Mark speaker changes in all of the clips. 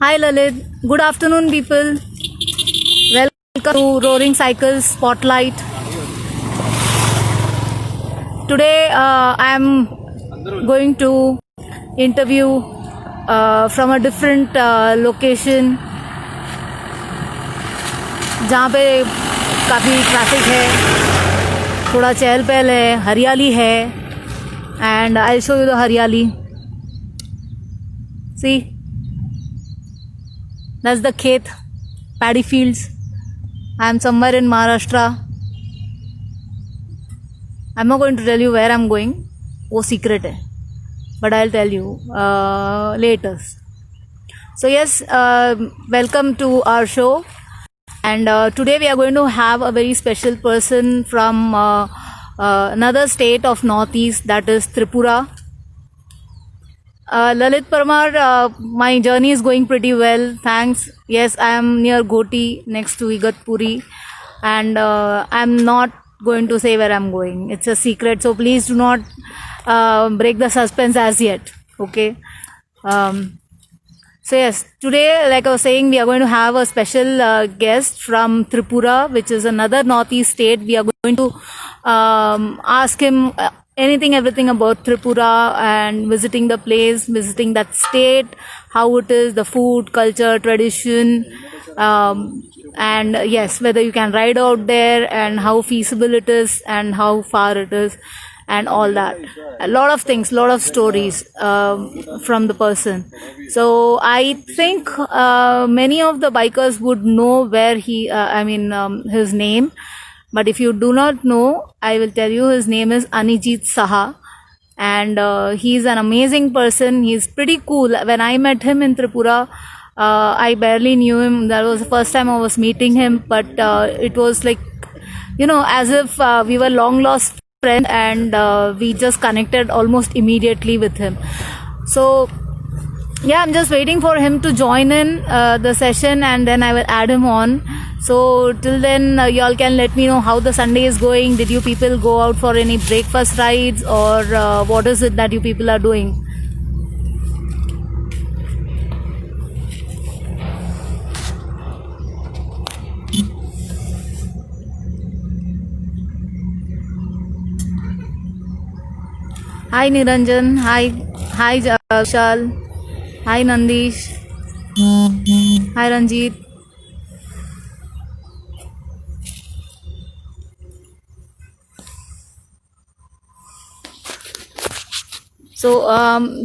Speaker 1: Hi Lalit, good afternoon people. Welcome to Roaring Cycles Spotlight. Today I am going to interview from a different location जहाँ पे काफ़ी traffic है, थोड़ा चहल पहल है, हरियाली है, and I'll show you the हरियाली. See, that's the khet, paddy fields. I am somewhere in Maharashtra. I'm not going to tell you where I'm going. वो secret है, but I'll tell you later. So yes, welcome to our show. And today we are going to have a very special person from another state of Northeast, that is Tripura. Lalit Parmar, my journey is going pretty well, thanks. Yes, I am near Goti, next to Igatpuri, and I'm not going to say where I'm going. It's a secret, so please do not break the suspense as yet, okay? So yes, today, like I was saying, we are going to have a special guest from Tripura, which is another northeast state. We are going to ask him anything, everything about Tripura and visiting the place, visiting that state, how it is, the food, culture, tradition, and yes, whether you can ride out there and how feasible it is and how far it is and all that. A lot of things, lot of stories from the person. So I think many of the bikers would know where his name. But if you do not know, I will tell you his name is Anijit Saha. And he's an amazing person. He's pretty cool. When I met him in Tripura, I barely knew him. That was the first time I was meeting him. But it was like, as if we were long lost friend, and we just connected almost immediately with him. So yeah, I'm just waiting for him to join in the session, and then I will add him on. So till then, y'all can let me know how the Sunday is going. Did you people go out for any breakfast rides, or what is it that you people are doing? Hi Niranjan, hi Vishal, hi Nandish, hi Ranjit. So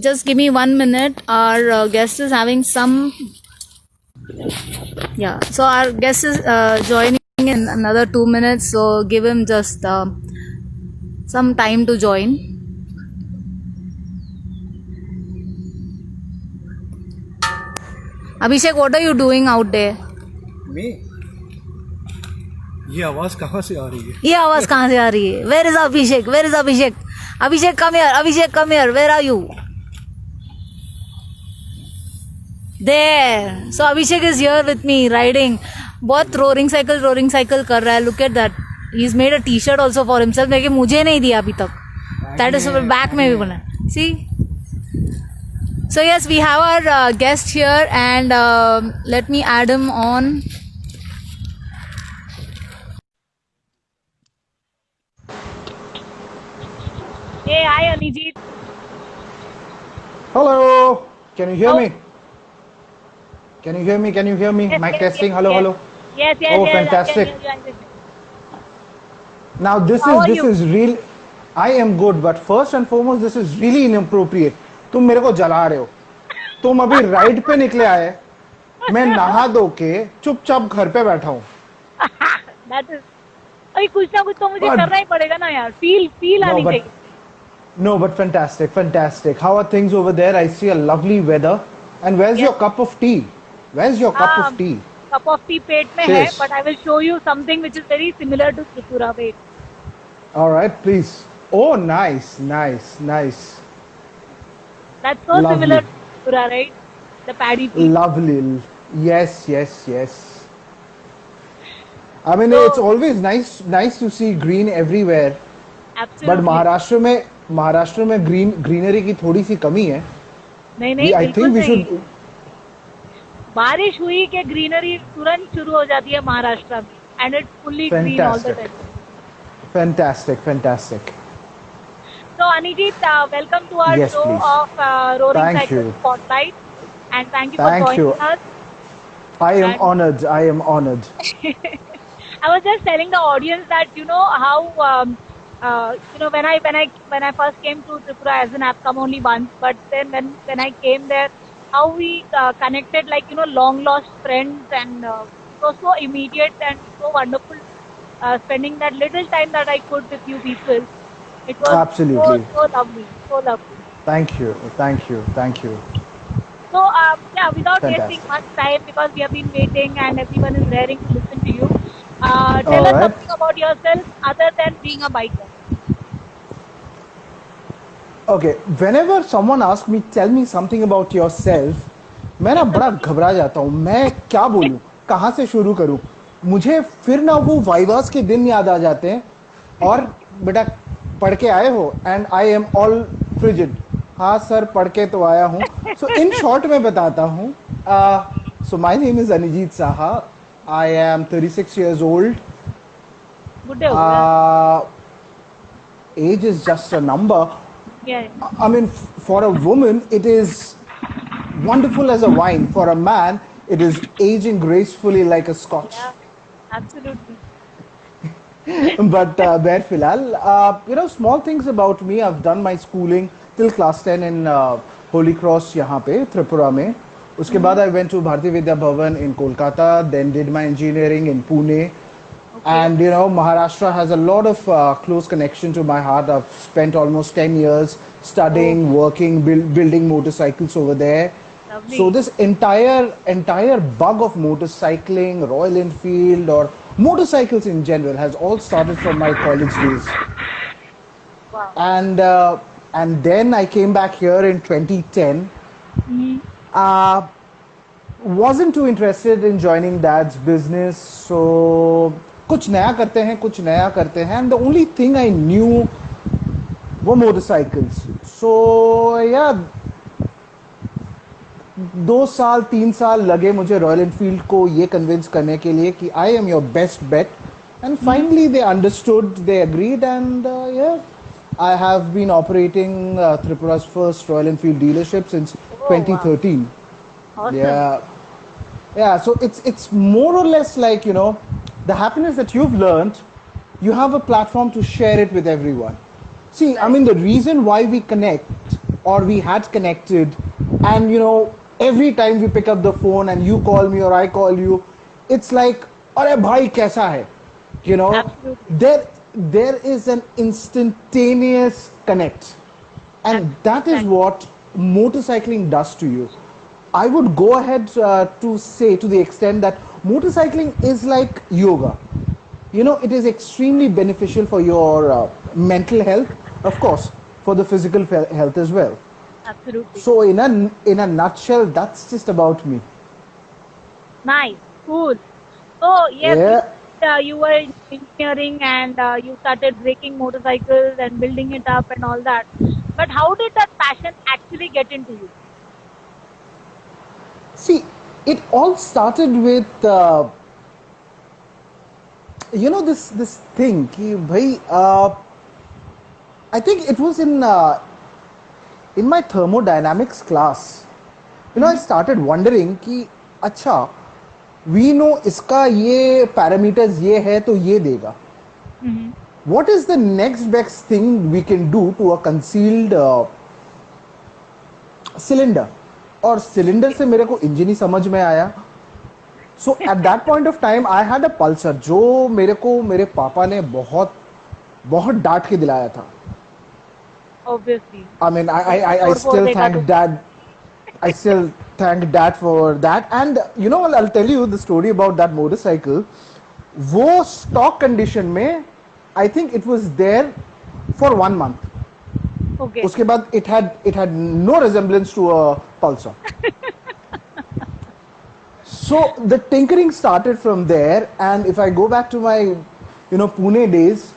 Speaker 1: just give me 1 minute. Our guest is having some. Yeah, so our guest is joining in another 2 minutes. So give him just some time to join. Abhishek, what are you doing out there?
Speaker 2: Me? ये आवाज कहाँ से आ रही है?
Speaker 1: ये आवाज कहाँ से आ रही है? Where is Abhishek? Where is Abhishek? Abhishek, come here. Abhishek, come here. Where are you? There. So Abhishek is here with me riding. बहुत roaring cycle कर रहा है. Look at that. He's made a T-shirt also for himself. लेकिन मुझे नहीं दिया अभी तक. That is back में भी बना. See? So yes, we have our guest here, and let me add him on. Hey, hi Anijit.
Speaker 2: Hello. Can you hear me? Can you hear me? Can you hear me?
Speaker 1: Yes,
Speaker 2: Mic
Speaker 1: yes,
Speaker 2: testing.
Speaker 1: yes,
Speaker 2: Hello,
Speaker 1: yes.
Speaker 2: hello.
Speaker 1: Yes.
Speaker 2: Oh, fantastic. Now this is real. I am good, but first and foremost, this is really inappropriate. तुम मेरे को जला रहे हो. तुम अभी ride पे निकले आए, मैं नहा धो के चुपचाप घर पे बैठा हूँ.
Speaker 1: That is. अभी कुछ ना कुछ तो मुझे करना ही पड़ेगा ना यार. Feel आनी चाहिए.
Speaker 2: No, but fantastic. How are things over there? I see a lovely weather. And where's your cup of tea? Where's your cup of tea?
Speaker 1: Cup of tea पेट में है, but I will show you something which is very similar to Tripura. Wait.
Speaker 2: All right, please. Oh, nice.
Speaker 1: That's so lovely. Similar to Tripura, right? The paddy field.
Speaker 2: Lovely. Yes. I mean, it's always nice to see green everywhere. But
Speaker 1: Absolutely.
Speaker 2: Maharashtra में greenery की थोड़ी सी कमी है.
Speaker 1: नहीं नहीं,
Speaker 2: आई
Speaker 1: बिल्कुल
Speaker 2: think we
Speaker 1: नहीं.
Speaker 2: Should.
Speaker 1: बारिश हुई कि ग्रीनरी तुरंत शुरू हो जाती है महाराष्ट्र में, and it's fully green all the
Speaker 2: fantastic,
Speaker 1: time.
Speaker 2: Fantastic, fantastic.
Speaker 1: So Anijit, welcome to our
Speaker 2: Yes,
Speaker 1: show
Speaker 2: please.
Speaker 1: of Roaring
Speaker 2: Thank
Speaker 1: Cycle
Speaker 2: you.
Speaker 1: Spotlight, and thank you for
Speaker 2: Thank you.
Speaker 1: joining us.
Speaker 2: I am
Speaker 1: And
Speaker 2: honored. I am honored.
Speaker 1: I was just telling the audience that how when I first came to Tripura as an I've come only once, but then when I came there, how we connected like long lost friends, and it was so immediate and so wonderful spending that little time that I could with you people. It was
Speaker 2: Absolutely.
Speaker 1: so lovely, so lovely.
Speaker 2: Thank you. Thank you. Thank you.
Speaker 1: So, yeah, without wasting
Speaker 2: Fantastic.
Speaker 1: much time, because we have been waiting and everyone is raring to listen to you, tell
Speaker 2: All
Speaker 1: us
Speaker 2: right.
Speaker 1: something about yourself other than being a biker.
Speaker 2: Okay. Whenever someone asks me, tell me something about yourself, मैं ना बड़ा घबरा जाता हूँ. मैं क्या बोलूँ, कहाँ से शुरू करूँ. मुझे फिर ना वो वाइवास के दिन याद आ जाते हैं. और बेटा पढ़ के आए हो, and I am all frigid. हाँ सर, पढ़ के तो आया हूँ. सो इन शॉर्ट मैं बताता हूँ. So my name is Anijit Saha. I am 36 years old.
Speaker 1: Good day, yeah.
Speaker 2: Age is just a number.
Speaker 1: Yeah,
Speaker 2: I mean, for a woman, it is wonderful as a wine. For a man, it is aging gracefully like a scotch.
Speaker 1: yeah, absolutely.
Speaker 2: But where filal, small things about me. I've done my schooling till class 10 in Holy Cross यहाँ पे त्रिपुरा में. उसके बाद I went to Bharati Vidya Bhavan in Kolkata, then did my engineering in Pune. And Maharashtra has a lot of close connection to my heart. I've spent almost 10 years studying, working, building motorcycles over there.
Speaker 1: Lovely.
Speaker 2: So this entire bug of motorcycling, Royal Enfield, or motorcycles in general has all started from my college days.
Speaker 1: Wow.
Speaker 2: And then I came back here in 2010. Wasn't too interested in joining dad's business, so कुछ नया करते हैं, and the only thing I knew were motorcycles. So yeah, 2 साल 3 साल लगे मुझे royal Enfield को ये कन्विंस करने के लिए कि I am your best bet. And finally they understood, they agreed, and I have been operating Tripura's first Royal Enfield dealership since
Speaker 1: wow.
Speaker 2: 2013.
Speaker 1: Awesome.
Speaker 2: Yeah. So it's more or less like the happiness that you've learned, you have a platform to share it with everyone. See, I mean, the reason why we connect, or we had connected, and every time we pick up the phone and you call me or I call you, it's like, "Arey bhai, kaisa hai?"
Speaker 1: Absolutely.
Speaker 2: There is an instantaneous connect, and that is what motorcycling does to you. I would go ahead to say, to the extent that motorcycling is like yoga. It is extremely beneficial for your mental health, of course, for the physical health as well.
Speaker 1: Absolutely.
Speaker 2: So in a nutshell, that's just about me.
Speaker 1: Nice. Cool. So, yes,
Speaker 2: Yeah.
Speaker 1: you were in engineering, and you started breaking motorcycles and building it up and all that. But how did that passion actually get into you?
Speaker 2: See, it all started with this thing कि भाई, I think it was in my thermodynamics class. I started wondering कि अच्छा, we know इसका ये parameters ये है तो ये देगा. What is the next best thing we can do to a concealed cylinder? और सिलेंडर से मेरे को इंजन ही समझ में आया. So at that point of time I had a Pulsar, जो मेरे को मेरे पापा ने बहुत बहुत डांट के दिलाया था.
Speaker 1: Obviously.
Speaker 2: I mean, I still thank dad. I still thank dad for that. And I'll tell you the story about that motorcycle. वो stock condition में, I think it was there for 1 month.
Speaker 1: Okay.
Speaker 2: उसके बाद it had no resemblance to a Pulsar. So the tinkering started from there, and if I go back to my Pune days,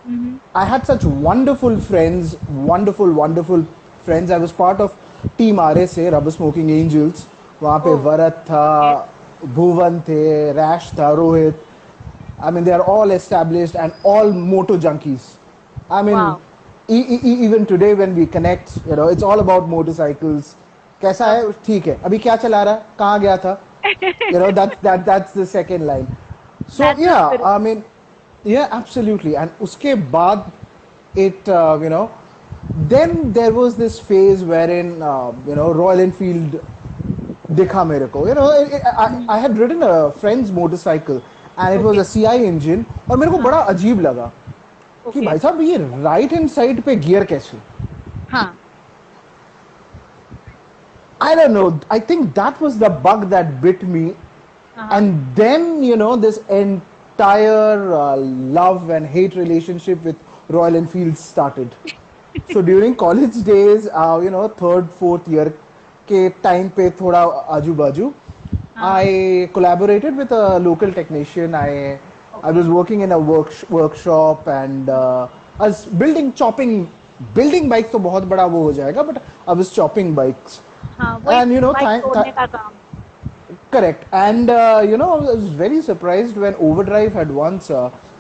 Speaker 2: I had such wonderful friends. I was part of Team RSA, Rubber Smoking Angels. वहाँ पे
Speaker 3: Oh,
Speaker 2: वरद था,
Speaker 3: okay.
Speaker 2: भुवन थे, rash था, Rohit. I mean, they are all established and all moto junkies. I mean,
Speaker 3: Wow.
Speaker 2: even today when we connect, you know, it's all about motorcycles. कैसा है? ठीक है. अभी क्या चला रहा? कहाँ गया था? You know, that's the second line. So
Speaker 3: That's the
Speaker 2: yeah,
Speaker 3: spirit.
Speaker 2: I mean, yeah, absolutely. And उसके बाद it, you know, then there was this phase wherein, you know, Royal Enfield दिखा मेरे को. You know, I had ridden a friend's motorcycle and it was
Speaker 3: Okay.
Speaker 2: a CI engine और मेरे को बड़ा अजीब लगा कि
Speaker 3: Okay.
Speaker 2: भाई साहब ये राइट हैंड साइड पे गियर कैसे?
Speaker 3: हाँ.
Speaker 2: I don't know. I think that was the bug that bit me. And then, you know, this entire love and hate relationship with Royal Enfield started. So during college days, you know, third, fourth year के time पे थोड़ा आजू बाजू, I collaborated with a local technician. I was working in a workshop and I was building bikes तो बहुत बड़ा वो हो जाएगा, but I was chopping bikes.
Speaker 3: हाँ, वही
Speaker 2: And you know,
Speaker 3: बाइक तोड़ने का काम.
Speaker 2: correct. And you know, I was very surprised when Overdrive had once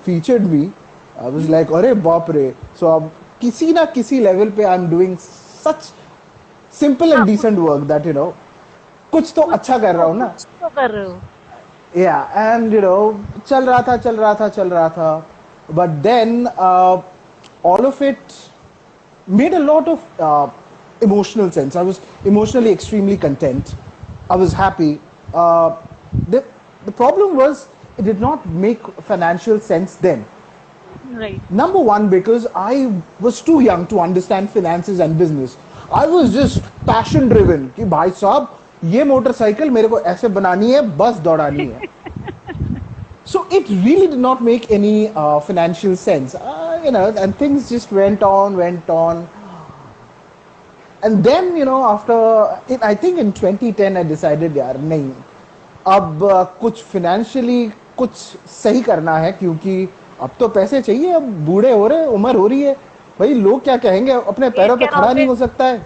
Speaker 2: featured me. I was like, "अरे बाप रे!" So अब किसी ना किसी level पे I'm doing such simple and decent work that, you know, कुछ तो अच्छा कर रहा हूँ ना.
Speaker 3: कुछ तो कर रहे हो.
Speaker 2: Yeah, and you know, चल रहा था. But then all of it made a lot of emotional sense. I was emotionally extremely content. I was happy. The problem was it did not make financial sense then.
Speaker 3: Right.
Speaker 2: Number one, because I was too young to understand finances and business. I was just passion driven कि भाई साहब ये motorcycle मेरे को ऐसे बनानी है, बस दौड़ानी है. So it really did not make any financial sense, you know, and things just went on. And then, you know, I think in 2010 I decided यार नहीं, अब कुछ financially कुछ सही करना है क्योंकि अब तो पैसे चाहिए, अब बूढ़े हो रहे, उम्र हो रही है, भाई लोग क्या कहेंगे, अपने पैरों पे
Speaker 3: can
Speaker 2: खड़ा नहीं
Speaker 3: always-
Speaker 2: हो सकता है.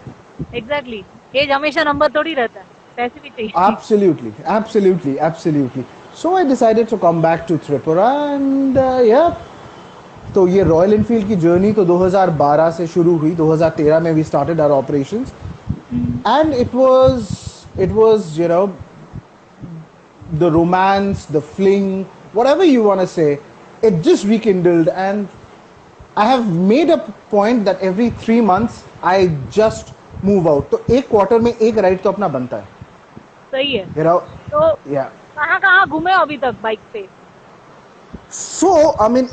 Speaker 3: Exactly. एज हमेशा नंबर थोड़ी रहता है. पैसे भी चाहिए.
Speaker 2: Absolutely. So I decided to come back to Tripura and yeah. तो ये रॉयल एनफील्ड की जर्नी तो 2012 से शुरू हुई. 2013 में we started our operations and it was you know, the romance, the fling, whatever you want to say, it just rekindled. And I have made a point that every 3 months I just move out. तो एक quarter में एक ride तो अपना बनता है.
Speaker 3: सही है.
Speaker 2: You know,
Speaker 3: तो
Speaker 2: yeah.
Speaker 3: कहाँ घूमे हो अभी तक बाइक पे?
Speaker 2: So, I mean,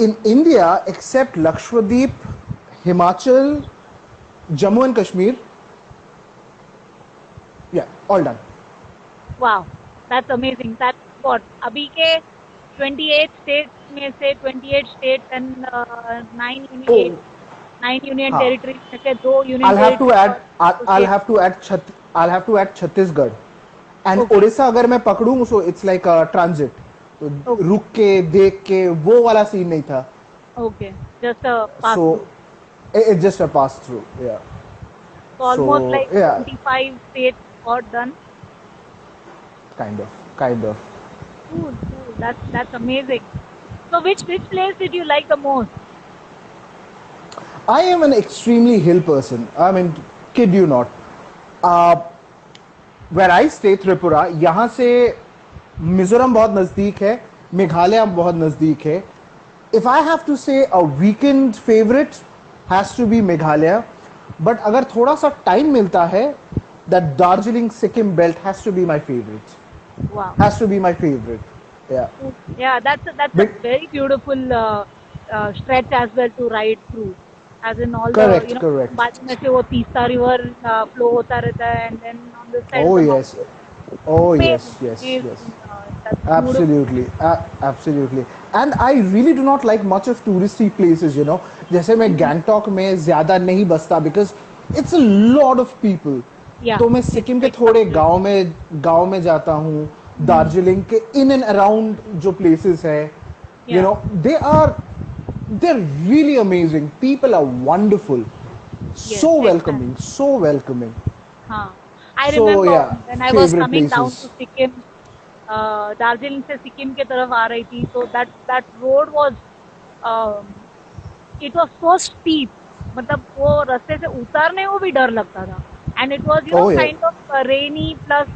Speaker 2: in India, except Lakshadweep, Himachal, Jammu and Kashmir, yeah, all done.
Speaker 3: Wow, that's amazing. That's what अभी के 28 states में से 28 states and 9 union
Speaker 2: हाँ.
Speaker 3: territories में से 2 union
Speaker 2: I'll have to add,
Speaker 3: territories
Speaker 2: I'll have to add Chhattisgarh. And
Speaker 3: Okay.
Speaker 2: Odisha अगर मैं पकड़ूं, so it's like a transit. तो
Speaker 3: Okay.
Speaker 2: रुक के देख के वो वाला सीन नहीं था.
Speaker 3: Okay, just a pass
Speaker 2: So
Speaker 3: through.
Speaker 2: it's just a pass through. Yeah.
Speaker 3: So almost
Speaker 2: so,
Speaker 3: like
Speaker 2: yeah.
Speaker 3: 25 states got done.
Speaker 2: Kind of.
Speaker 3: Cool. That's amazing. So which place did you like the most?
Speaker 2: I am an extremely hill person. I mean, kid you not. Where I stay, Tripura, यहाँ से मिजोरम बहुत नज़दीक है, मेघालय बहुत नज़दीक है. If I have to say a weekend favorite has to be Meghalaya, but अगर थोड़ा सा time मिलता है, that Darjeeling Sikkim belt has to be my favorite.
Speaker 3: Wow.
Speaker 2: Has to be my favorite. Yeah.
Speaker 3: Yeah, that's a
Speaker 2: Big-
Speaker 3: very beautiful stretch as well to ride through. As in all
Speaker 2: Correct,
Speaker 3: the, you know,
Speaker 2: correct.
Speaker 3: बाद में से वो Teesta river flow होता रहता है and then on the side
Speaker 2: Oh
Speaker 3: of the
Speaker 2: yes. Oh yes.
Speaker 3: mountain,
Speaker 2: Yes.
Speaker 3: that's beautiful.
Speaker 2: Absolutely. And I really do not like much of touristy places, you know. जैसे मैं गैंगटॉक में ज़्यादा नहीं बसता because it's a lot of people.
Speaker 3: Yeah.
Speaker 2: तो मैं सिक्किम के थोड़े गांव में जाता हूँ. दार्जिलिंग के in and around जो places है, you
Speaker 3: Yeah.
Speaker 2: know, they are they're really amazing. People are wonderful,
Speaker 3: Yes,
Speaker 2: so
Speaker 3: exactly.
Speaker 2: welcoming, so welcoming.
Speaker 3: हाँ, I
Speaker 2: So
Speaker 3: remember
Speaker 2: yeah,
Speaker 3: when I was
Speaker 2: favorite
Speaker 3: coming down
Speaker 2: places.
Speaker 3: to Sikkim, Darjeeling से सिक्किम के तरफ आ रही थी, so that road was, it was so steep. मतलब वो रास्ते से उतरने को भी डर लगता था. And it was,
Speaker 2: Oh yeah,
Speaker 3: kind of rainy plus,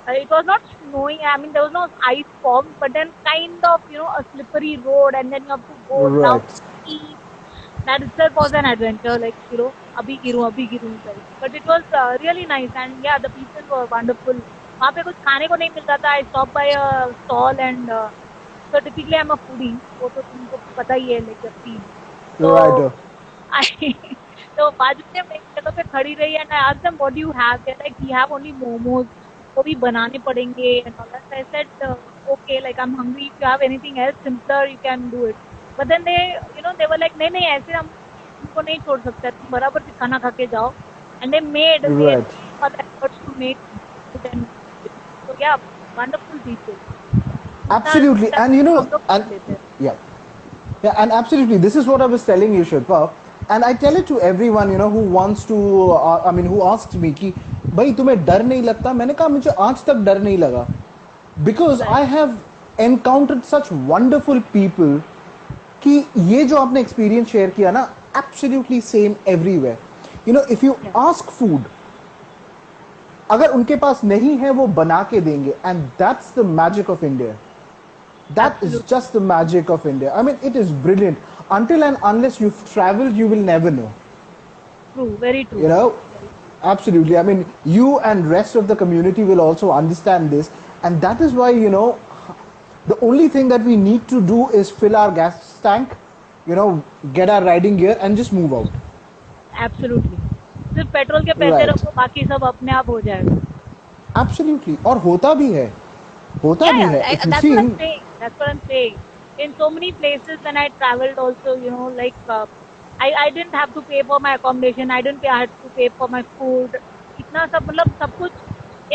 Speaker 3: it was not snowing. I mean, there was no ice form, but then kind of, a slippery road, and then you have to go down
Speaker 2: right.
Speaker 3: steep. That itself was an adventure, like, abhi giru type. But it was really nice, and yeah, the people were wonderful. वहाँ पे कुछ खाने को नहीं मिलता था. I stopped by a stall, and so typically I'm a foodie. वो तो तुमको पता ही है, like, food.
Speaker 2: Right.
Speaker 3: So I तो बाजू में मैं एक जगह पे खड़ी रही, and I asked them, what do you have? They're like, we have only momos. वो भी बनाने पड़ेंगे and all that. So I said, okay, like, I'm hungry. If you have anything else simpler, you can do it. But then they were like, नहीं ऐसे हम तुमको नहीं छोड़ सकते, तुम बराबर से खाना खा के जाओ. And they made
Speaker 2: Right.
Speaker 3: efforts to make food. And so yeah, wonderful people.
Speaker 2: Absolutely. And and yeah. Yeah, and absolutely, this is what I was telling you, Shilpa. And I tell it to everyone, who wants to, who asks me कि भाई तुम्हें डर नहीं लगता? मैंने कहा मुझे आज तक डर नहीं लगा. Because I have encountered such wonderful people कि ये जो आपने experience share किया ना, absolutely same everywhere. If you ask food, अगर उनके पास नहीं है वो बना के देंगे, and that's the magic of India. That is just the magic of India. I mean, it is brilliant. Until and unless you've traveled, you will never know.
Speaker 3: True, very true.
Speaker 2: Absolutely. I mean, you and rest of the community will also understand this, and that is why the only thing that we need to do is fill our gas tank, get our riding gear, and just move out.
Speaker 3: Absolutely. सिर्फ petrol के पैसे
Speaker 2: Right.
Speaker 3: रखो, बाकी सब अपने आप हो जाएगा.
Speaker 2: Absolutely. और होता भी है. होता भी है. If you
Speaker 3: That's
Speaker 2: see,
Speaker 3: what I'm saying. That's what I'm saying. In so many places when I traveled also, like, I didn't have to pay for my accommodation. I had to pay for my food. इतना सब, मतलब सब कुछ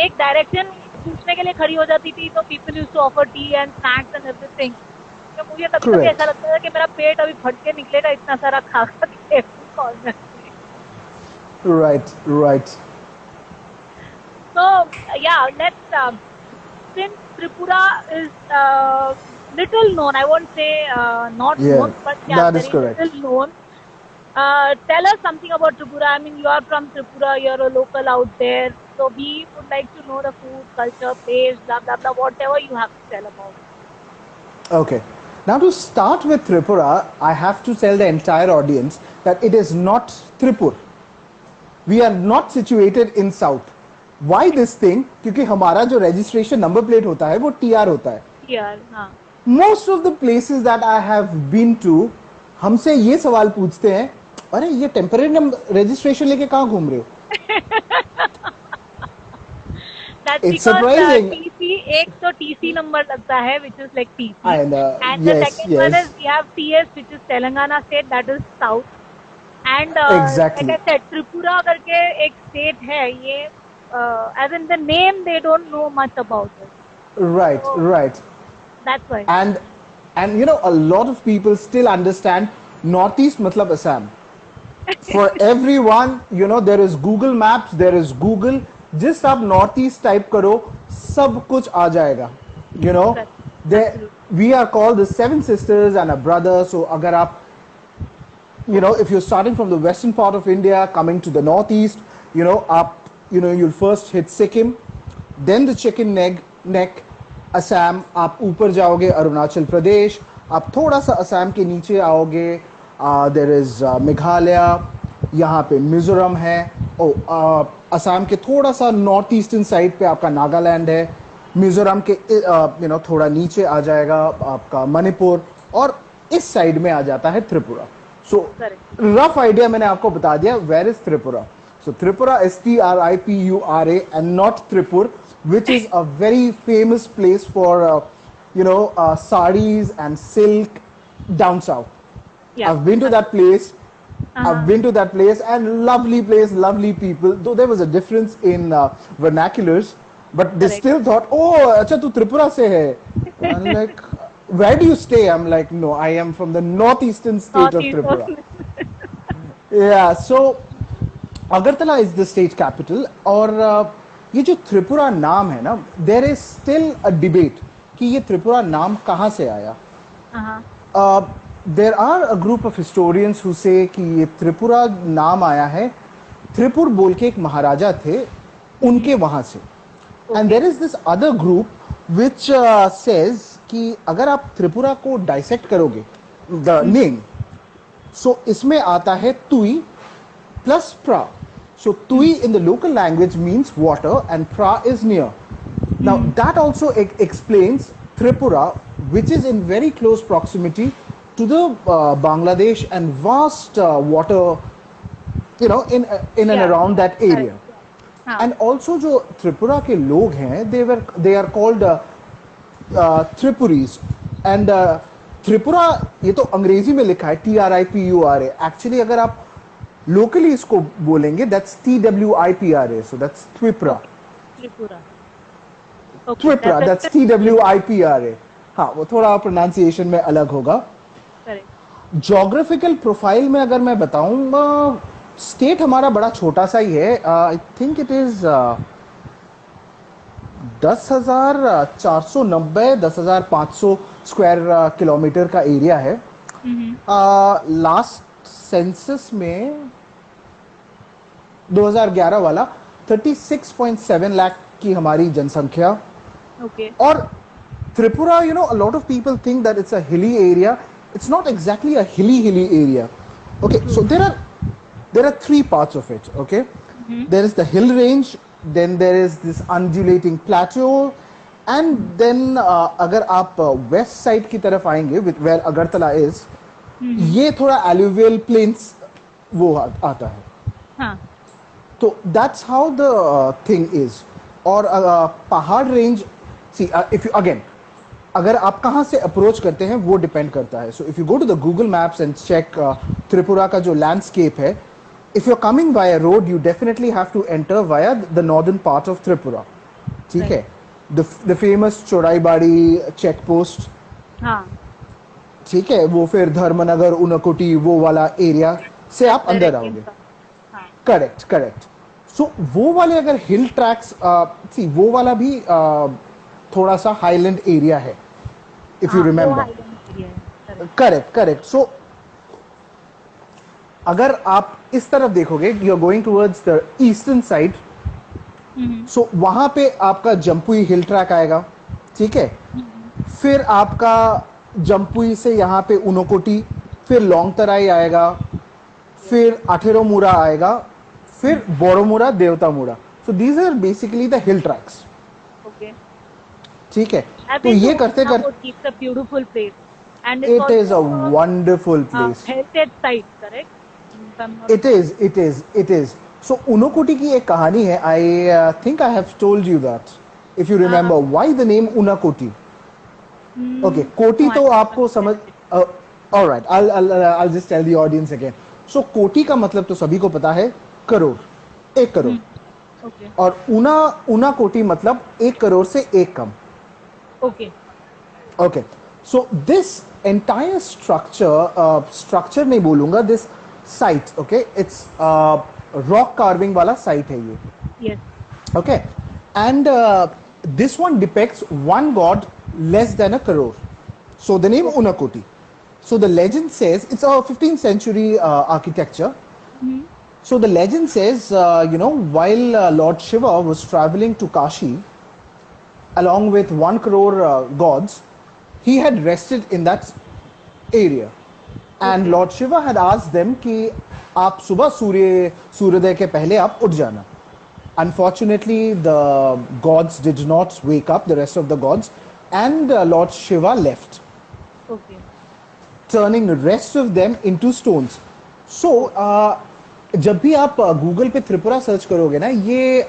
Speaker 3: एक direction पूछने के लिए खड़ी हो जाती थी, तो people used to offer tea and snacks and everything. तो मुझे कभी कभी
Speaker 2: Correct.
Speaker 3: ऐसा लगता था कि मेरा पेट अभी फट के निकलेगा, इतना सारा खा खा के corner.
Speaker 2: right.
Speaker 3: So yeah, let's, since Tripura is little known, I won't say not
Speaker 2: Yeah,
Speaker 3: known, but yeah,
Speaker 2: that is
Speaker 3: very
Speaker 2: correct.
Speaker 3: little known. Tell us something about Tripura. I mean, you are from Tripura, you're a local out there, so we would like to know the food, culture, place, blah blah blah, whatever you have to tell about.
Speaker 2: Okay. Now to start with Tripura, I have to tell the entire audience that it is not Tripur. We are not situated in South. Why this thing? क्योंकि हमारा जो registration number plate होता है वो TR होता है.
Speaker 3: Here, हाँ.
Speaker 2: Most of the places that I have been to, हमसे ये सवाल पूछते हैं, अरे ये temporary registration लेके कहाँ घूम रहे हो?
Speaker 3: That's
Speaker 2: It's
Speaker 3: because
Speaker 2: surprising.
Speaker 3: TC, एक तो TC number लगता है, which is like TC.
Speaker 2: And
Speaker 3: And the
Speaker 2: yes,
Speaker 3: second one
Speaker 2: yes.
Speaker 3: is we have TS, which is Telangana state, that is south. And
Speaker 2: Exactly.
Speaker 3: like I said, Tripura करके एक state है, ये as in the name they don't know much about it.
Speaker 2: Right.
Speaker 3: That's why.
Speaker 2: And a lot of people still understand Northeast matlab Assam. For everyone, there is Google Maps, there is Google. Just आप Northeast type करो, सब कुछ आ जाएगा.
Speaker 3: Correct.
Speaker 2: There, we are called the Seven Sisters and a brother. So अगर आप, if you're starting from the western part of India, coming to the Northeast, you'll first hit Sikkim, then the chicken neck, Assam, आप ऊपर जाओगे अरुणाचल प्रदेश, आप थोड़ा सा असम के नीचे आओगे, there is मेघालय, यहाँ पे मिजोरम है, असम के थोड़ा सा नॉर्थ ईस्टर्न साइड पे आपका नागालैंड है, मिजोरम के थोड़ा नीचे आ जाएगा आपका मणिपुर, और इस साइड में आ जाता है त्रिपुरा. सो रफ आइडिया मैंने आपको बता दिया where is Tripura. So Tripura is TRIPURA and not Tripur, which is a very famous place for sarees and silk down south.
Speaker 3: Yeah.
Speaker 2: I've been to that place. I've been to that place, and lovely place, lovely people. Though there was a difference in vernaculars, but they
Speaker 3: Correct.
Speaker 2: still thought, "Oh, अच्छा तू त्रिपुरा से है." I'm like, where do you stay? I'm like, no, I am from the northeastern state of
Speaker 3: Northeast.
Speaker 2: Tripura. Yeah, so Agartala is the state capital और ये जो त्रिपुरा नाम है ना, there is still a debate कि ये त्रिपुरा नाम कहाँ से आया. There are a group of historians who say कि ये त्रिपुरा नाम आया है त्रिपुर बोल के एक महाराजा थे उनके वहां से. And there is this other group which says कि अगर आप त्रिपुरा को dissect करोगे the name, so इसमें आता है तुई plus pra. So tui in the local language means water and pra is near. Now that also explains Tripura, which is in very close proximity to the Bangladesh and vast water, you know, in and
Speaker 3: Yeah.
Speaker 2: around that area.
Speaker 3: हाँ.
Speaker 2: And also जो त्रिपुरा के लोग हैं, they are called Tripuris. And Tripura ये तो अंग्रेजी में लिखा है TRIPURA. Actually अगर आप locally इसको बोलेंगे that's TWIPRA. So that's Tripura.
Speaker 3: Tripura.
Speaker 2: Tripura, that's TWIPRA. हाँ, वो थोड़ा pronunciation में अलग होगा.
Speaker 3: Correct.
Speaker 2: Geographical profile में अगर मैं बताऊं, स्टेट हमारा बड़ा छोटा सा ही है. आई think it is 10,490 10,500 square kilometre का एरिया है. लास्ट सेंसस में 2011 वाला 36.7 लाख की हमारी जनसंख्या.
Speaker 3: Okay.
Speaker 2: और Tripura, you know, a lot of people think that it's a hilly area. It's not exactly a hilly area. Okay, so there are three parts of it. Okay, there is the hill range, then there is this undulating plateau, and then अगर आप west side की तरफ आएंगे with where Agartala is, ये थोड़ा alluvial plains वो आता है.
Speaker 3: हाँ.
Speaker 2: तो that's how the thing is. और पहाड़ range, see if you again, अगर आप कहाँ से अप्रोच करते हैं वो डिपेंड करता है. So if you go to the Google Maps and check Tripura का जो लैंडस्केप है, if you're coming via road, you definitely have to enter via the northern part of Tripura. ठीक है, the famous चोराईबाड़ी चेक पोस्ट.
Speaker 3: हाँ.
Speaker 2: ठीक है, वो फिर धर्मनगर उनकोटी वो वाला एरिया से आप अंदर आओगे.
Speaker 3: हाँ.
Speaker 2: करेक्ट. सो वो वाले अगर हिल ट्रैक्स, सी वो वाला भी थोड़ा सा हाईलैंड एरिया है if you remember. Correct. So अगर आप इस तरफ देखोगे, you are going towards the eastern side, so वहां पे आपका जम्पुई हिल ट्रैक आएगा. ठीक है, फिर आपका जम्पुई से यहाँ पे उनकोटी, फिर लोंगतराई आएगा, फिर अठेरोमुरा आएगा, फिर Baramura, Debtamura. So these are basically the hill tracks. ठीक है, तो ये करते करते
Speaker 3: It's a beautiful place. And
Speaker 2: it is a wonderful place.
Speaker 3: Heritage site, correct?
Speaker 2: It is. So Unakoti की एक कहानी है. I think I have told you that. If you remember, why the name Unakoti? Okay, Koti तो आपको समझ. All right, I'll just tell the audience again. So कोटि का मतलब तो सभी को पता है, करोड़, 1 करोड़.
Speaker 3: Okay.
Speaker 2: और उना कोटि मतलब 1 करोड़ से 1 कम. Okay. So this entire structure नहीं बोलूंगा, this site, okay, it's rock carving वाला site है ये.
Speaker 3: Yes.
Speaker 2: Okay, and this one depicts one god less than a crore. So the name Unakoti. So the legend says it's a 15th century architecture. So the legend says, while Lord Shiva was traveling to Kashi along with 1 crore gods, he had rested in that area. And Lord Shiva had asked them कि आप सुबह सूर्योदय के पहले आप उठ जाना. Unfortunately, the gods did not wake up, the rest of the gods, and Lord Shiva left.
Speaker 3: Okay.
Speaker 2: Turning the rest of them into stones. So, जब भी आप गूगल पे त्रिपुरा सर्च करोगे ना, ये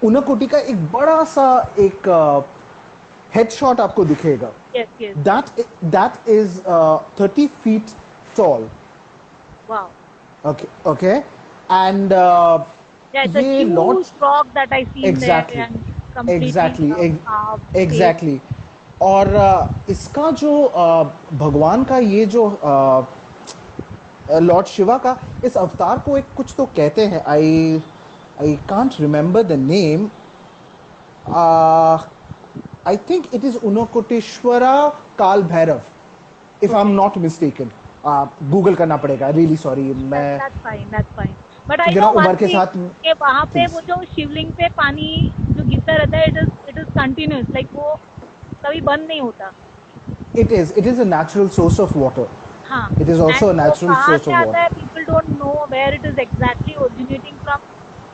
Speaker 2: उनकोटी का एक बड़ा सा एक हेडशॉट आपको दिखेगा.
Speaker 3: Yes, yes.
Speaker 2: That is 30 feet tall.
Speaker 3: Wow.
Speaker 2: Okay. And
Speaker 3: Yeah, it's a huge
Speaker 2: Lord,
Speaker 3: rock that I see
Speaker 2: exactly,
Speaker 3: there and completely
Speaker 2: exactly. और इसका जो भगवान का ये जो लॉर्ड शिवा का इस अवतार को एक कुछ तो कहते हैं, I can't remember the name. I think it is Unakoteshwara Kal Bhairav, if I am not mistaken. Google करना पड़ेगा, रियली सॉरी. मैं
Speaker 3: that's fine. But I
Speaker 2: You
Speaker 3: know
Speaker 2: know, Umar
Speaker 3: one
Speaker 2: के
Speaker 3: thing
Speaker 2: साथ
Speaker 3: कि वहाँ पे
Speaker 2: Please.
Speaker 3: वो जो शिवलिंग पे पानी जो गिरता रहता है, it is continuous, like वो कभी बंद नहीं होता.
Speaker 2: it is a natural source of water.
Speaker 3: हाँ.
Speaker 2: It is also a
Speaker 3: And वो
Speaker 2: natural
Speaker 3: कहाँ
Speaker 2: source
Speaker 3: से
Speaker 2: of
Speaker 3: आता है,
Speaker 2: water.
Speaker 3: people don't know where it is exactly originating from.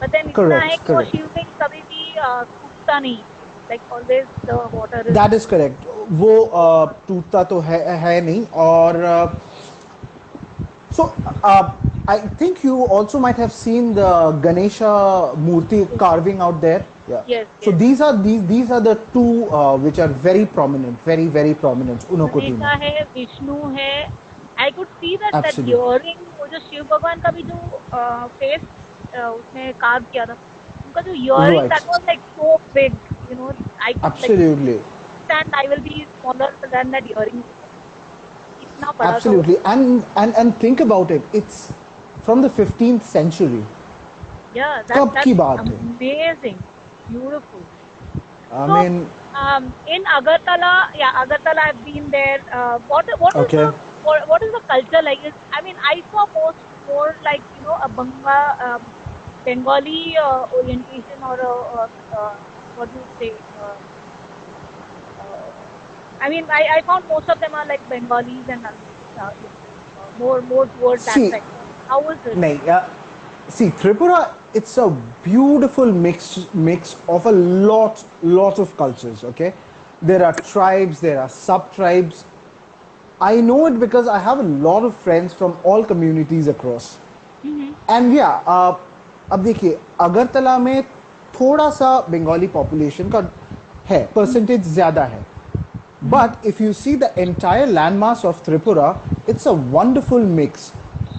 Speaker 3: But then इतना
Speaker 2: Correct,
Speaker 3: है कि वो
Speaker 2: correct.
Speaker 3: शिवलिंग कभी भी टूटता नहीं. Like always the water is.
Speaker 2: That is correct. वो टूटता तो है नहीं. और so I think you also might have seen the Ganesha Murti carving out there. Yeah.
Speaker 3: Yes,
Speaker 2: So
Speaker 3: yes.
Speaker 2: these are the two which are very prominent, very prominent. Unokoti
Speaker 3: Ganesha
Speaker 2: में.
Speaker 3: है, विष्णु है. I could see that
Speaker 2: Absolutely.
Speaker 3: earring, वो जो शिव भगवान का भी जो face उसने कार्व किया था, उनका जो earring,
Speaker 2: Right.
Speaker 3: that was like so big, you know. I could
Speaker 2: Absolutely.
Speaker 3: like stand, I will be smaller than that earring. इतना बड़ा था वो.
Speaker 2: Absolutely. And think about it. It's from the 15th century.
Speaker 3: Yeah,
Speaker 2: कब की
Speaker 3: that's
Speaker 2: बात है?
Speaker 3: amazing, beautiful.
Speaker 2: I
Speaker 3: So,
Speaker 2: mean,
Speaker 3: in Agartala, yeah, Agartala, I've been there. What is
Speaker 2: Okay.
Speaker 3: what is the culture like? I mean, I saw more like, you know, a Bengali orientation, or what do you say? I mean, I found most of them are like Bengalis and more towards that
Speaker 2: See,
Speaker 3: side. How was it?
Speaker 2: nahi, see, Tripura, it's a beautiful mix of a lot of cultures. Okay, there are tribes, there are sub tribes. I know it because I have a lot of friends from all communities across. And yeah, अब देखिए अगरतला में थोड़ा सा Bengali population का है, percentage ज्यादा है. But if you see the entire landmass of Tripura, it's a wonderful mix.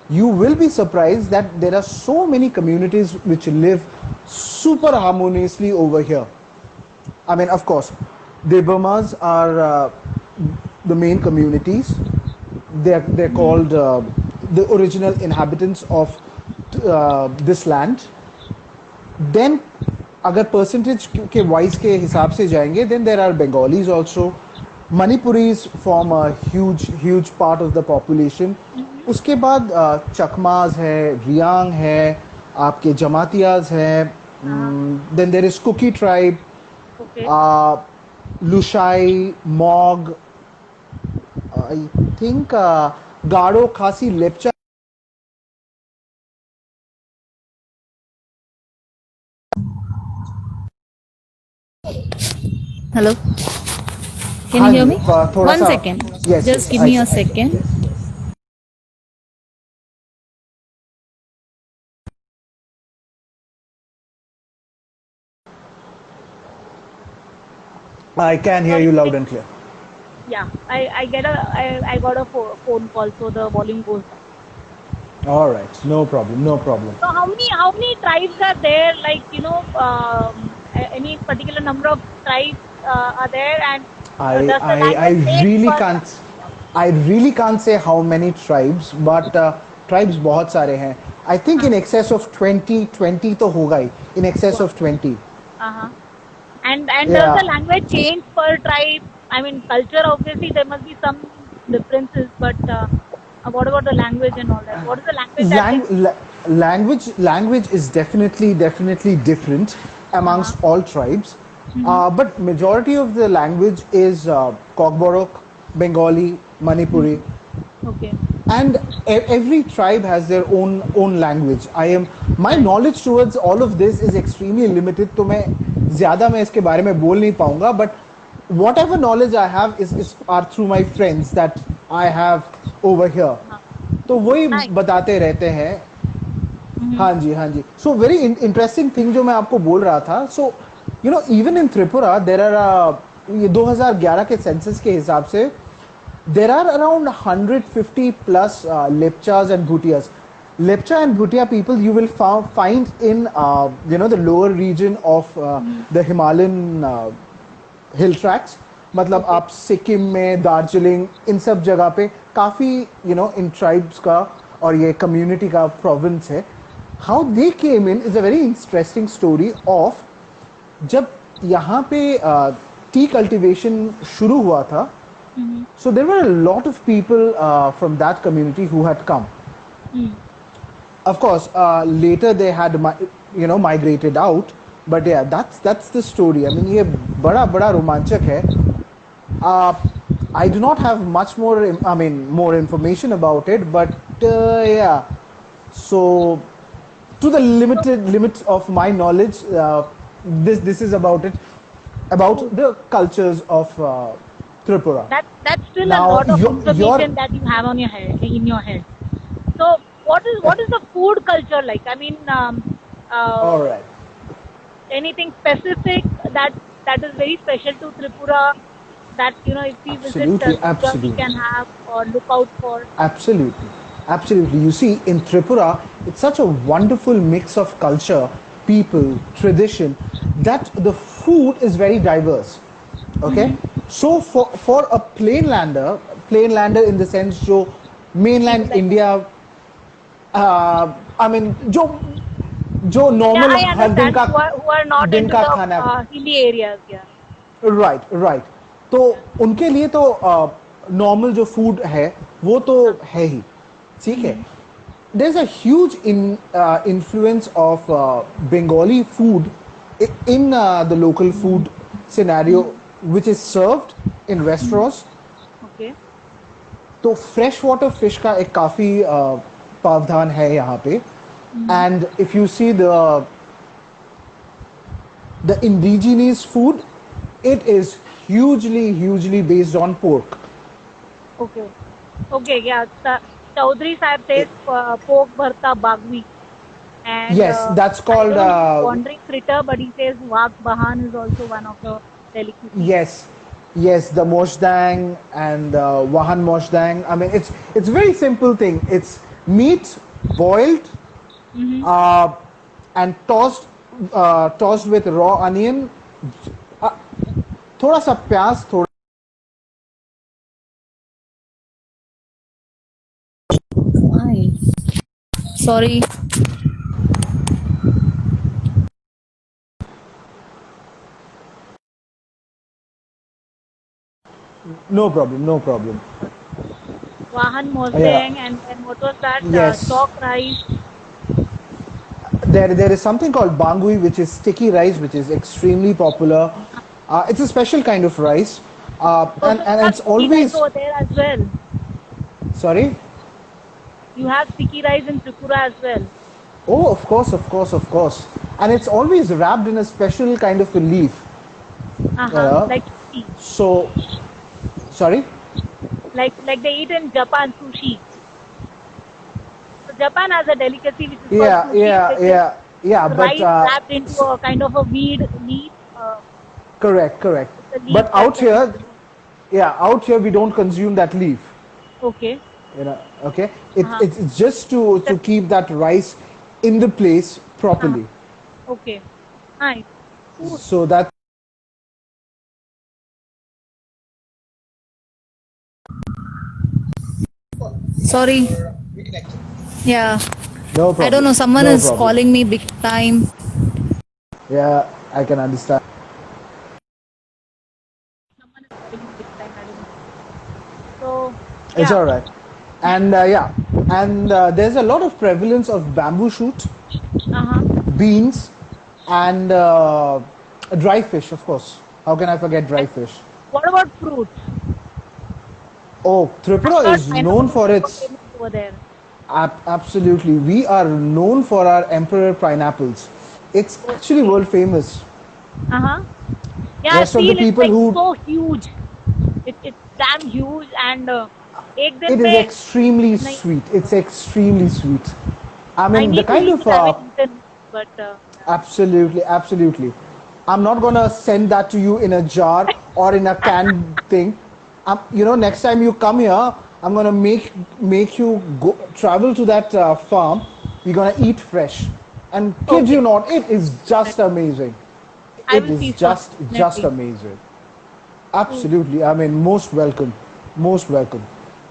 Speaker 2: You will be surprised that there are so many communities which live super harmoniously over here. I mean, of course, the Burmas are the main communities. They're called the original inhabitants of this land. Then, अगर percentage के wise के हिसाब से जाएंगे, then there are Bengalis also. Manipuris form a huge part of the population. उसके बाद चकमाज है, रियांग है, आपके जमातियाज हैं. Then there is Kuki tribe.
Speaker 3: Okay.
Speaker 2: Lushai, Mog, I think Garo, Khasi, Lepcha.
Speaker 1: Hello. Can you hear me?
Speaker 2: थोड़ा
Speaker 1: One
Speaker 2: सा-
Speaker 1: second.
Speaker 2: Yes,
Speaker 1: Just
Speaker 2: yes,
Speaker 1: give me
Speaker 2: I-
Speaker 1: a second.
Speaker 2: I can hear you loud and clear.
Speaker 3: Yeah, I got a phone call, so the volume goes down.
Speaker 2: All right, no problem.
Speaker 3: So how many tribes are there? Like, you know, any particular number of tribes are there, and does the
Speaker 2: I
Speaker 3: language change
Speaker 2: really
Speaker 3: for-
Speaker 2: can't say how many tribes, but tribes बहुत सारे हैं. I think in excess of 20 तो होगा ही. In excess of 20.
Speaker 3: Uh-huh. And
Speaker 2: Yeah.
Speaker 3: does the language change per tribe? I mean, culture, obviously there must be some differences, but what about the language and all that? What is the language that
Speaker 2: Language is definitely different amongst all tribes. But majority of the language is Kokborok, Bengali, Manipuri.
Speaker 3: okay.
Speaker 2: And every tribe has their own language. My knowledge towards all of this is extremely limited, तो मैं इसके बारे में बोल नहीं पाऊंगा, but whatever knowledge I have are through my friends that I have over here. तो वही
Speaker 3: Nice.
Speaker 2: बताते रहते हैं. हाँ जी. So very interesting thing जो मैं आपको बोल रहा था. So you know, even in Tripura there are ये 2011 के सेंसस के हिसाब से there are around 150 plus Lepchas and Bhutias. Lepcha and Bhutia people you will find in the lower region of the Himalayan hill tracts. मतलब
Speaker 3: Okay.
Speaker 2: आप सिक्किम में, दार्जिलिंग, इन सब जगह पे काफ़ी इन ट्राइब्स का और ये कम्युनिटी का प्रोविंस है. How they came in is a very interesting story of जब यहाँ पे टी कल्टीवेशन शुरू हुआ था.
Speaker 3: Mm-hmm.
Speaker 2: So there were a lot of people from that community who had come.
Speaker 3: Mm.
Speaker 2: Of course, later they had migrated out. But yeah, that's the story. I mean, ये बड़ा रोमांचक है. Uh, I do not have much more. I mean, more information about it. But yeah, so to the limited limits of my knowledge, this is about it, about
Speaker 3: Cool.
Speaker 2: the cultures of Tripura.
Speaker 3: That's still a
Speaker 2: Now,
Speaker 3: lot of
Speaker 2: your
Speaker 3: information that you have on your head in your head. So what is the food culture like? I mean,
Speaker 2: all right.
Speaker 3: anything specific that is very special to Tripura that if we visit
Speaker 2: Absolutely,
Speaker 3: Tripura we can
Speaker 2: absolutely.
Speaker 3: have or look out for?
Speaker 2: Absolutely. Absolutely. You see, in Tripura, it's such a wonderful mix of culture, people, tradition, that the food is very diverse. Okay? So for a plainlander in the sense जो
Speaker 3: People
Speaker 2: mainland
Speaker 3: like
Speaker 2: India, I mean जो
Speaker 3: yeah,
Speaker 2: normal
Speaker 3: I
Speaker 2: her
Speaker 3: understand who are not
Speaker 2: दिन
Speaker 3: into
Speaker 2: का
Speaker 3: the
Speaker 2: खाना.
Speaker 3: hilly areas. Yeah.
Speaker 2: Right right. तो उनके लिए तो normal जो फूड है वो तो है ही. ठीक है. There's a huge influence of Bengali food in the local food scenario, which is served in restaurants.
Speaker 3: Okay.
Speaker 2: तो फ्रेश वाटर फिश का एक काफ़ी प्रावधान है यहाँ पे. And if you see the indigenous food, it is hugely based on pork.
Speaker 3: Okay. Okay. Yeah. Chaudhary Sahib says pork bharta bagwi. And
Speaker 2: Yes, that's
Speaker 3: I
Speaker 2: called
Speaker 3: don't know if it's wandering critter, but he says wak bahan is also one of the delicacies.
Speaker 2: yes, the moshdang and wahan moshdang. I mean, it's a very simple thing. It's meat boiled and tossed with raw onion, uh, थोड़ा सा प्याज, थोड़ा
Speaker 1: Hi. Sorry.
Speaker 2: no problem, no problem.
Speaker 3: Wahan
Speaker 2: Yeah.
Speaker 3: Mosdeng, and then what was that?
Speaker 2: Yes.
Speaker 3: Chalk rice.
Speaker 2: There is something called bangui, which is sticky rice, which is extremely popular. It's a special kind of rice,
Speaker 3: Also,
Speaker 2: and
Speaker 3: you have
Speaker 2: it's
Speaker 3: sticky rice
Speaker 2: always,
Speaker 3: over there as well.
Speaker 2: sorry.
Speaker 3: You have sticky rice in Tripura as well.
Speaker 2: Oh, of course, of course, of course. And it's always wrapped in a special kind of a leaf.
Speaker 3: Like
Speaker 2: Uh,
Speaker 3: sushi.
Speaker 2: so, sorry.
Speaker 3: Like they eat in Japan sushi. So Japan has a delicacy which is called
Speaker 2: Yeah,
Speaker 3: sushi,
Speaker 2: yeah,
Speaker 3: which
Speaker 2: yeah, yeah.
Speaker 3: is
Speaker 2: But
Speaker 3: rice wrapped into a kind of a weed leaf.
Speaker 2: correct, correct.
Speaker 3: It's a leaf
Speaker 2: But out
Speaker 3: that
Speaker 2: here, yeah, out here we don't consume that leaf.
Speaker 3: okay.
Speaker 2: Okay.
Speaker 3: Uh-huh.
Speaker 2: It's just to keep that rice in the place properly.
Speaker 3: Okay. Nice. Cool.
Speaker 2: So that.
Speaker 1: Sorry. Yeah.
Speaker 2: No
Speaker 1: I don't
Speaker 2: problem.
Speaker 1: know. Someone
Speaker 2: No
Speaker 1: is
Speaker 2: problem.
Speaker 1: calling me big time.
Speaker 2: Yeah, I can understand.
Speaker 3: Someone is calling me this time. I don't know. So
Speaker 2: It's
Speaker 3: yeah.
Speaker 2: all right. And yeah, and there's a lot of prevalence of bamboo shoot,
Speaker 3: Uh-huh.
Speaker 2: beans, and dry fish, of course. How can I forget dry fish?
Speaker 3: What about fruits?
Speaker 2: Oh, Tripura is known for
Speaker 3: Pineapple
Speaker 2: its.
Speaker 3: famous over there.
Speaker 2: Absolutely, we are known for our emperor pineapples. It's actually world famous.
Speaker 3: Uh-huh. Yeah, I
Speaker 2: Rest of the
Speaker 3: feel it's
Speaker 2: people
Speaker 3: like
Speaker 2: who.
Speaker 3: so huge. It's damn huge and एक दिन
Speaker 2: It is
Speaker 3: में
Speaker 2: extremely
Speaker 3: नहीं,
Speaker 2: sweet. It's extremely sweet. I
Speaker 3: I
Speaker 2: mean, the
Speaker 3: need to
Speaker 2: kind
Speaker 3: eat
Speaker 2: of
Speaker 3: it. I haven't eaten, but
Speaker 2: absolutely, absolutely. I'm not gonna send that to you in a jar or in a canned thing. Next time you come here, I'm gonna make you go travel to that farm. We're gonna eat fresh, and kid
Speaker 3: okay.
Speaker 2: you not, it is just amazing.
Speaker 3: I
Speaker 2: It
Speaker 3: will
Speaker 2: is
Speaker 3: feast on
Speaker 2: just
Speaker 3: it, definitely.
Speaker 2: amazing. Absolutely. I mean, most welcome. Most welcome.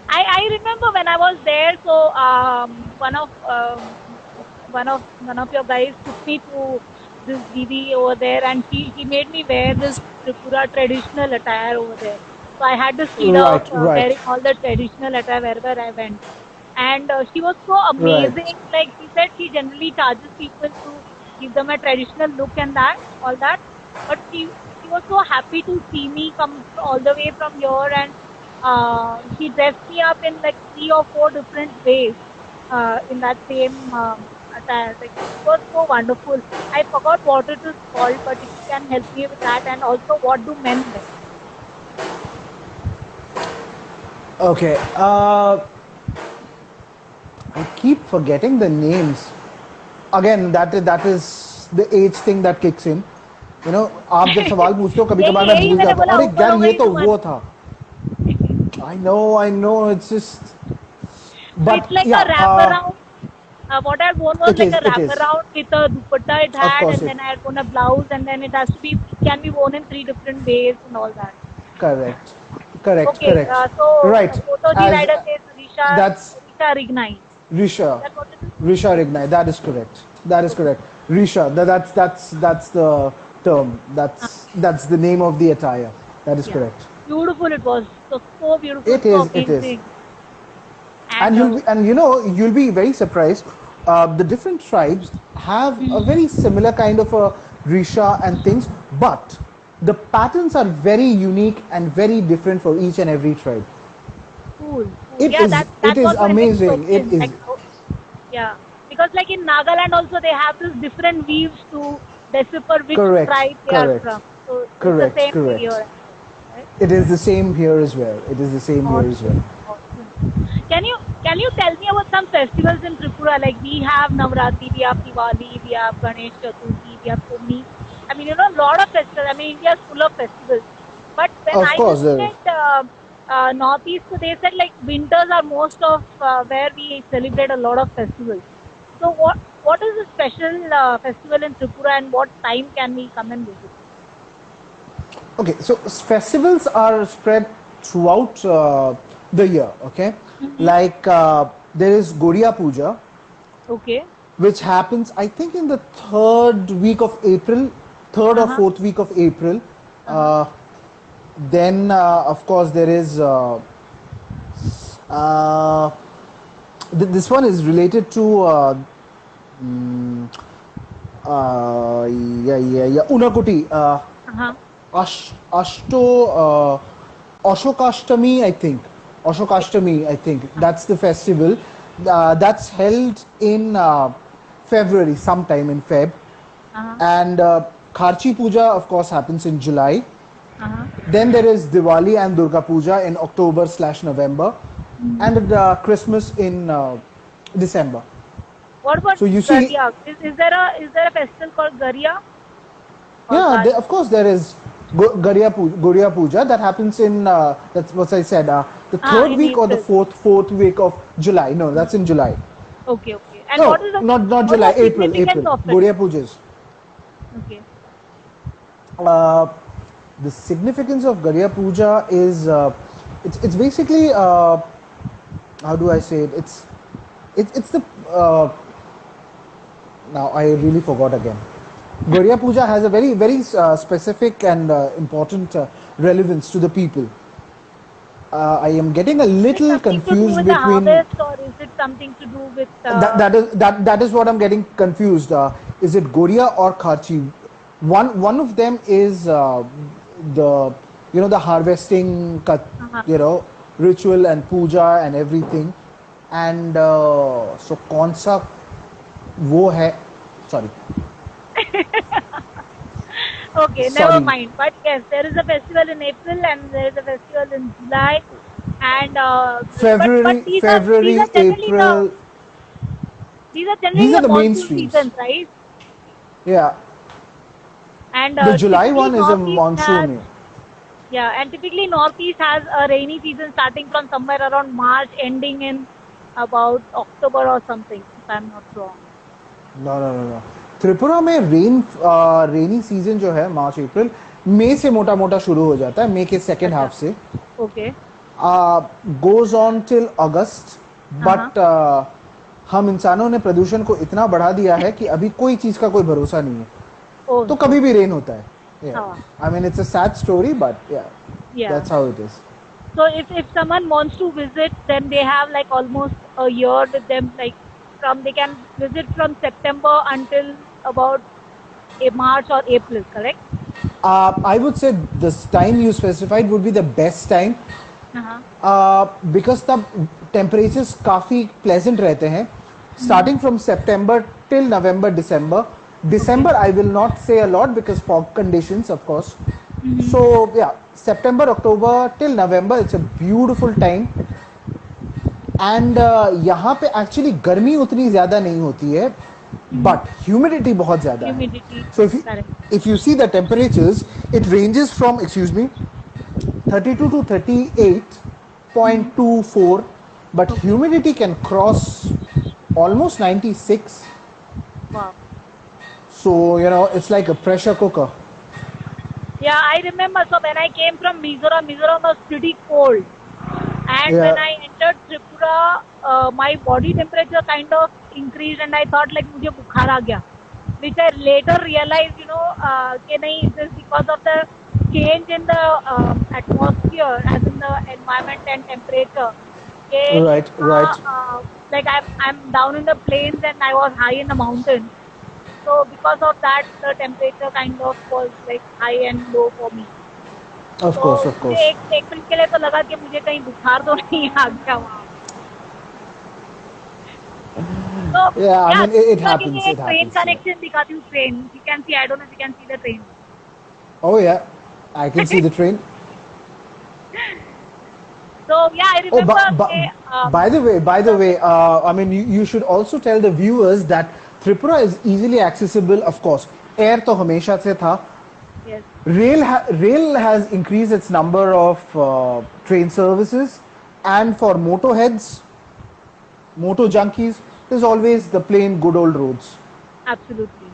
Speaker 3: I remember when I was there, so one of your guys took me to this Didi over there, and he made me wear this Tripura traditional attire over there. So I had this kid of
Speaker 2: Right, right,
Speaker 3: wearing all the traditional attire wherever I went, and she was so
Speaker 2: right.
Speaker 3: amazing. Like she said, she generally charges people to give them a traditional look and that all that, but she was so happy to see me come all the way from here, and she dressed me up in like 3 or 4 different ways in that same attire. Like it was so wonderful. I forgot what it is called, but if you can help me with that, and also what do men wear?
Speaker 2: Okay. I keep forgetting the names. Again, that is the age thing that kicks in. You know, आप जब सवाल पूछते हो कभी
Speaker 3: यही
Speaker 2: कभार मैं
Speaker 3: यही
Speaker 2: भूल
Speaker 3: मैंने
Speaker 2: जाता हूँ
Speaker 3: बोला,
Speaker 2: अरे
Speaker 3: उम्र
Speaker 2: यार
Speaker 3: हो
Speaker 2: ये
Speaker 3: गई
Speaker 2: तो
Speaker 3: तुम्हारी.
Speaker 2: वो था. I know, it's just,
Speaker 3: So it's
Speaker 2: but
Speaker 3: like a
Speaker 2: yeah,
Speaker 3: wrap around. What I had worn was
Speaker 2: it
Speaker 3: like
Speaker 2: is,
Speaker 3: a
Speaker 2: it
Speaker 3: wrap
Speaker 2: is.
Speaker 3: around with a dupatta it
Speaker 2: Of
Speaker 3: had,
Speaker 2: course,
Speaker 3: and
Speaker 2: it
Speaker 3: then I had worn a blouse, and then it can be worn in 3 different ways and all that.
Speaker 2: correct, correct,
Speaker 3: Okay,
Speaker 2: correct.
Speaker 3: so
Speaker 2: Right,
Speaker 3: photo the
Speaker 2: as
Speaker 3: rider says
Speaker 2: that's
Speaker 3: Risha Rignai.
Speaker 2: Risha,
Speaker 3: That's what it is?
Speaker 2: Risha Rignai. That is correct. That is
Speaker 3: Okay.
Speaker 2: correct. Risha. That's the term.
Speaker 3: Uh,
Speaker 2: That's the name of the attire. That is
Speaker 3: yeah.
Speaker 2: correct.
Speaker 3: Beautiful it was. So beautiful,
Speaker 2: It
Speaker 3: so
Speaker 2: is. It is.
Speaker 3: amazing. And
Speaker 2: And you know you'll be very surprised. The different tribes have a
Speaker 3: mm,
Speaker 2: very similar kind of a Risha and things, but the patterns are very unique and very different for each and every tribe.
Speaker 3: cool, cool. Yeah,
Speaker 2: It
Speaker 3: that
Speaker 2: is
Speaker 3: was my next
Speaker 2: amazing. It
Speaker 3: question. Like
Speaker 2: is
Speaker 3: how, yeah, because like in Nagaland also they have this different weaves to decipher which
Speaker 2: correct.
Speaker 3: tribe they are
Speaker 2: Correct.
Speaker 3: from. So it's the
Speaker 2: Correct.
Speaker 3: same way here
Speaker 2: Correct.
Speaker 3: as well, right?
Speaker 2: It is the same here as well. It is the same here as
Speaker 3: Awesome,
Speaker 2: well.
Speaker 3: awesome. Can you tell me about some festivals in Tripura? Like we have Navratri, we have Diwali, we have Ganesh Chaturthi, we have so many. I mean, a lot of festivals. I mean, India is full of festivals. But when
Speaker 2: Of
Speaker 3: I
Speaker 2: course,
Speaker 3: visited Northeast, so they said like winters are most of where we celebrate a lot of festivals. So what is the special festival in Tripura, and what time can we come and visit?
Speaker 2: okay. So festivals are spread throughout the year. Okay,
Speaker 3: Mm-hmm.
Speaker 2: like there is Goriya Puja,
Speaker 3: Okay.
Speaker 2: which happens I think in the third week of April, third
Speaker 3: Uh
Speaker 2: or
Speaker 3: huh.
Speaker 2: fourth week of April.
Speaker 3: Uh huh.
Speaker 2: Uh, then of course there is uh, this one is related to mm, yeah Unakuti.
Speaker 3: Uh huh.
Speaker 2: Ashto Ashokashtami, I think. Ashokashtami, I think. That's the festival. That's held in February, sometime in Feb.
Speaker 3: Uh huh.
Speaker 2: And Kharchi Puja, of course, happens in July.
Speaker 3: Uh huh.
Speaker 2: Then there is Diwali and Durga Puja in October/November. And Christmas in December.
Speaker 3: What about
Speaker 2: So you see,
Speaker 3: Garia? Is there a festival called Garia or
Speaker 2: yeah,
Speaker 3: Gali?
Speaker 2: of course there is Goriya Puja that happens in that's what I said the third
Speaker 3: In
Speaker 2: week or the
Speaker 3: April.
Speaker 2: fourth week of July. No, that's in July.
Speaker 3: Okay, okay. And
Speaker 2: No, not
Speaker 3: what is
Speaker 2: July.
Speaker 3: the
Speaker 2: April.
Speaker 3: significance
Speaker 2: April.
Speaker 3: of it?
Speaker 2: Goriya Pujas.
Speaker 3: Okay.
Speaker 2: Uh, the significance of Goriya Puja is it's basically how do I say it? It's the now I really forgot again. Goriya Puja has a very specific and important relevance to the people. I am getting a
Speaker 3: Is it
Speaker 2: little
Speaker 3: something to do
Speaker 2: confused
Speaker 3: with the
Speaker 2: between
Speaker 3: harvest, or is it something to do with
Speaker 2: that is what I'm getting confused. Is it Goriya or Kharchi? One of them is the the harvesting
Speaker 3: uh-huh.
Speaker 2: ritual and puja and everything. And so कौन सा वो है? Sorry,
Speaker 3: Okay, never
Speaker 2: sorry.
Speaker 3: mind. But yes, there is a festival in April and there is a festival in July, and but
Speaker 2: February, April.
Speaker 3: these are
Speaker 2: These
Speaker 3: generally
Speaker 2: are
Speaker 3: the
Speaker 2: the
Speaker 3: monsoon
Speaker 2: mainstreams.
Speaker 3: seasons, right?
Speaker 2: Yeah,
Speaker 3: And
Speaker 2: the July
Speaker 3: typically
Speaker 2: one is a
Speaker 3: Northeast has
Speaker 2: monsoon.
Speaker 3: Yeah, and typically Northeast has a rainy season starting from somewhere around March, ending in about October or something, if I'm not wrong.
Speaker 2: No. Tripura में rainy season जो है मार्च अप्रैल मई से मोटा मोटा शुरू हो जाता है, मई के सेकेंड हाफ से,
Speaker 3: Okay.
Speaker 2: Goes on till August, but हम इंसानों ने प्रदूषण को इतना बढ़ा दिया है कि अभी कोई चीज का कोई भरोसा नहीं है,
Speaker 3: Oh.
Speaker 2: तो कभी भी रेन होता है.
Speaker 3: हाँ.
Speaker 2: I mean, it's a sad story, but yeah,
Speaker 3: Yeah.
Speaker 2: that's how it is.
Speaker 3: So if someone wants to visit, then they have like almost a year with them. Like they can visit from September until about a March or April, correct?
Speaker 2: I would say this time you specified would be the best time,
Speaker 3: Uh-huh.
Speaker 2: because तब temperatures काफी pleasant रहते हैं, starting from September till November, December. December I will not say a lot because fog conditions, of course. So yeah, September, October till November, it's a beautiful time. And यहाँ पे actually गर्मी उतनी ज्यादा नहीं होती है, but humidity बहुत ज्यादा है.
Speaker 3: Humidity.
Speaker 2: So
Speaker 3: Correct.
Speaker 2: if you see the temperatures, it ranges from 32 to 38.24, but humidity can cross almost 96.
Speaker 3: Wow.
Speaker 2: So it's like a pressure cooker.
Speaker 3: Yeah, I remember. So when I came from Mizoram, Mizoram was pretty cold. And
Speaker 2: Yeah.
Speaker 3: when I entered Tripura, my body temperature kind of increased, and I thought like मुझे बुखार आ गया. Which I later realized, कि नहीं, it is because of the change in the atmosphere, as in the environment and temperature.
Speaker 2: Right, right.
Speaker 3: Like I'm down in the plains and I was high in the mountains. So because of that, the temperature kind of was like high and low for me.
Speaker 2: Of
Speaker 3: तो
Speaker 2: course, of course.
Speaker 3: मुझे एक minute के लिए तो लगा कि मुझे कहीं बुखार तो नहीं आ गया वहाँ. तो
Speaker 2: Yeah, I mean, it
Speaker 3: train
Speaker 2: happens, it happens, yeah.
Speaker 3: Connection दिखाती हूँ. Train, you can see, I don't know if you can see the train.
Speaker 2: Oh yeah, I can see the train.
Speaker 3: So yeah, I
Speaker 2: Oh,
Speaker 3: remember.
Speaker 2: by the way, I mean, you should also tell the viewers that Tripura is easily accessible. Of course, air तो हमेशा से था.
Speaker 3: Yes.
Speaker 2: Rail has increased its number of train services, and for moto heads, moto junkies, there's always the plain good old roads.
Speaker 3: Absolutely.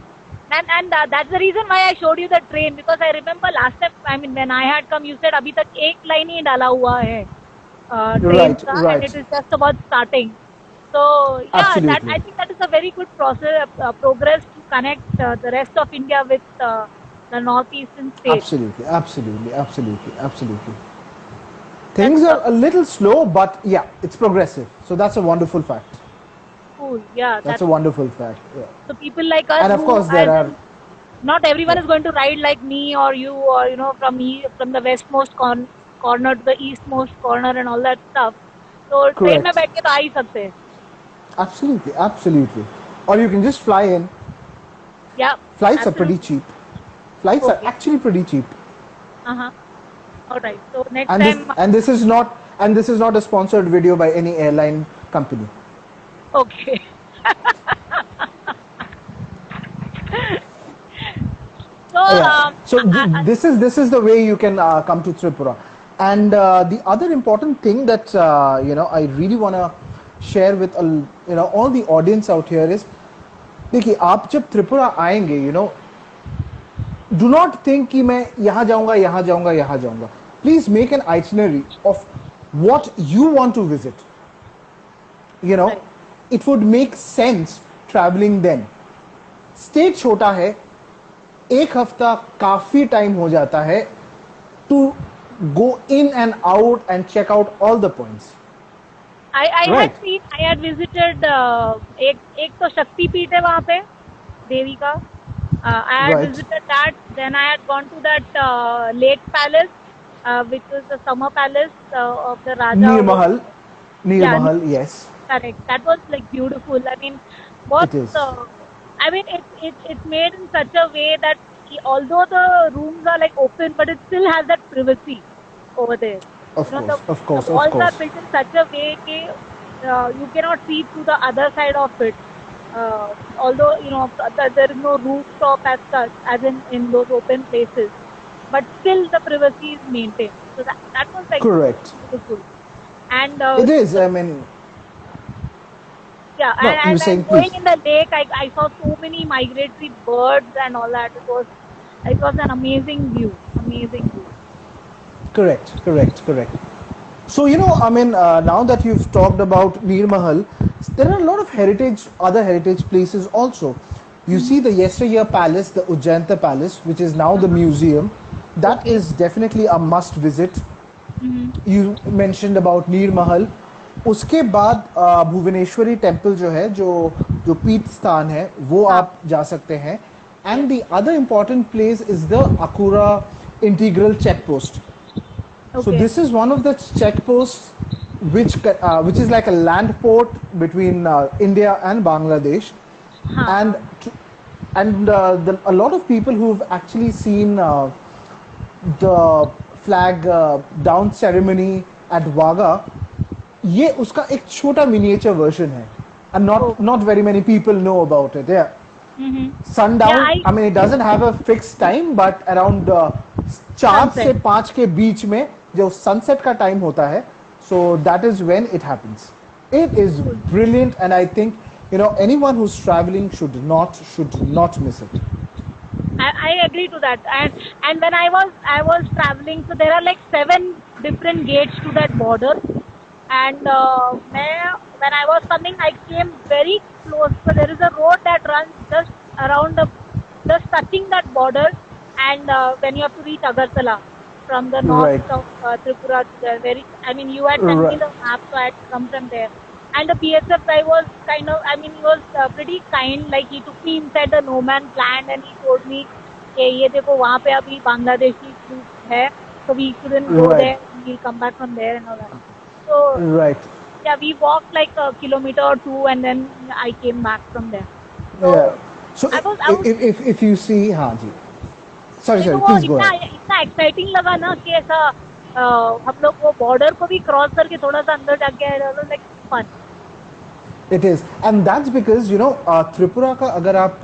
Speaker 3: And that's the reason why I showed you the train, because I remember last time, I mean, when I had come, you said अभी तक एक line ही डाला हुआ है train
Speaker 2: Right,
Speaker 3: का,
Speaker 2: right.
Speaker 3: and it is just about starting. So yeah,
Speaker 2: Absolutely.
Speaker 3: I think that is a very good progress to connect the rest of India with the northeastern states.
Speaker 2: Absolutely. Things are a little slow, but yeah, it's progressive. So that's a wonderful fact.
Speaker 3: Cool. Yeah,
Speaker 2: That's a wonderful fact. Yeah.
Speaker 3: so people like us.
Speaker 2: And of
Speaker 3: who
Speaker 2: course, there
Speaker 3: as
Speaker 2: are.
Speaker 3: in, not everyone is going to ride like me or you, or from the westmost corner to the eastmost corner and all that stuff. So train में
Speaker 2: Correct.
Speaker 3: बैठ के तो आ ही सकते हैं.
Speaker 2: Absolutely. Or you can just fly in.
Speaker 3: Yeah.
Speaker 2: Flights are pretty cheap. Flights are
Speaker 3: Okay.
Speaker 2: actually pretty cheap.
Speaker 3: All right. So next
Speaker 2: And
Speaker 3: time.
Speaker 2: this is not a sponsored video by any airline company.
Speaker 3: Okay. So
Speaker 2: Yeah. So this is the way you can come to Tripura. And the other important thing that I really want to share with all the audience out here is, देखिए आप जब त्रिपुरा आएंगे, do not think कि मैं यहाँ जाऊँगा. Please make an itinerary of what you want to visit.
Speaker 3: Right.
Speaker 2: It would make sense traveling then. State छोटा है, एक हफ्ता काफी टाइम हो जाता है to go in and out and check out all the points.
Speaker 3: I
Speaker 2: Right.
Speaker 3: had visited एक तो शक्ति पीठ है वहाँ पे देवी का. I had
Speaker 2: Right.
Speaker 3: visited that. Then I had gone to that lake palace, which was the summer palace of the Raja.
Speaker 2: Neer Mahal,
Speaker 3: Yeah.
Speaker 2: yes.
Speaker 3: Correct. That was like beautiful. I mean, what?
Speaker 2: It is.
Speaker 3: I mean, it's made in such a way that although the rooms are like open, but it still has that privacy over there.
Speaker 2: Of course.
Speaker 3: The walls are built in such a way that you cannot see through the other side of it. Although there is no rooftop as such, as in those open places, but still the privacy is maintained. So that was like
Speaker 2: Correct.
Speaker 3: beautiful. And
Speaker 2: It is. I mean,
Speaker 3: yeah,
Speaker 2: No, you
Speaker 3: and
Speaker 2: saying,
Speaker 3: going
Speaker 2: please.
Speaker 3: in the lake, I saw so many migratory birds and all that. It was It was an amazing view, amazing view.
Speaker 2: Correct. So, I mean, now that you've talked about Neer Mahal, there are a lot of other heritage places also. You see the yesteryear palace, the Ujjanta Palace, which is now the museum. That is definitely a must visit. You mentioned about Neer Mahal. उसके बाद Bhuvaneshwari temple जो है जो पीठ स्थान है वो
Speaker 3: हाँ.
Speaker 2: आप जा सकते हैं. And the other important place is the Akura Integral Checkpost. So
Speaker 3: Okay.
Speaker 2: this is one of the checkposts which is like a land port between India and Bangladesh,
Speaker 3: हाँ.
Speaker 2: and a lot of people who've actually seen the flag down ceremony at Wagah, ये उसका एक छोटा miniature version है, and
Speaker 3: Oh.
Speaker 2: not very many people know about it. Yeah.
Speaker 3: Mm-hmm.
Speaker 2: Sundown,
Speaker 3: Yeah,
Speaker 2: I mean, it doesn't have a fixed time, but around 4 से 5 के बीच में जो sunset का time होता है, so that is when it happens. It is brilliant, and I think anyone who's traveling should not miss it.
Speaker 3: I agree to that. And when I was traveling, so there are like 7 different gates to that border. And when I was coming, I came very close. So there is a road that runs just around just touching that border. And when you have to reach Agartala from the north
Speaker 2: Right.
Speaker 3: of Tripura to there, you had sent me
Speaker 2: Right.
Speaker 3: the map, so I had come from there. And the PSF guy was he was pretty kind. Like he took me inside the no man's land and he told me, "Hey, ये देखो वहाँ पे अभी Bangladeshi troops है, so we shouldn't go
Speaker 2: Right.
Speaker 3: there. We'll come back from there and all that." So
Speaker 2: Right.
Speaker 3: yeah, we walked like a kilometer or 2, and then I came back from there. So
Speaker 2: Yeah. So
Speaker 3: I was
Speaker 2: if you see, हाँ जी. Sorry,
Speaker 3: तो वो
Speaker 2: please go
Speaker 3: इतना
Speaker 2: ahead.
Speaker 3: इतना exciting लगा ना कि ऐसा हम लोग वो बॉर्डर को भी क्रॉस करके थोड़ा सा अंदर जाके like fun.
Speaker 2: It is, and that's because Tripura का अगर आप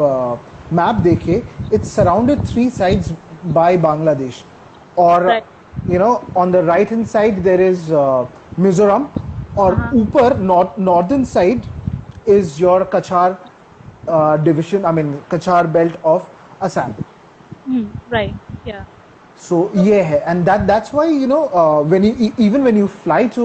Speaker 2: मैप देखें, it's surrounded 3 sides by Bangladesh, और
Speaker 3: Right.
Speaker 2: on the right hand side there is Mizoram, और ऊपर northern side is your Kachar division, I mean Kachar belt of Assam.
Speaker 3: Right. Yeah.
Speaker 2: So ये है, and that's why when you fly to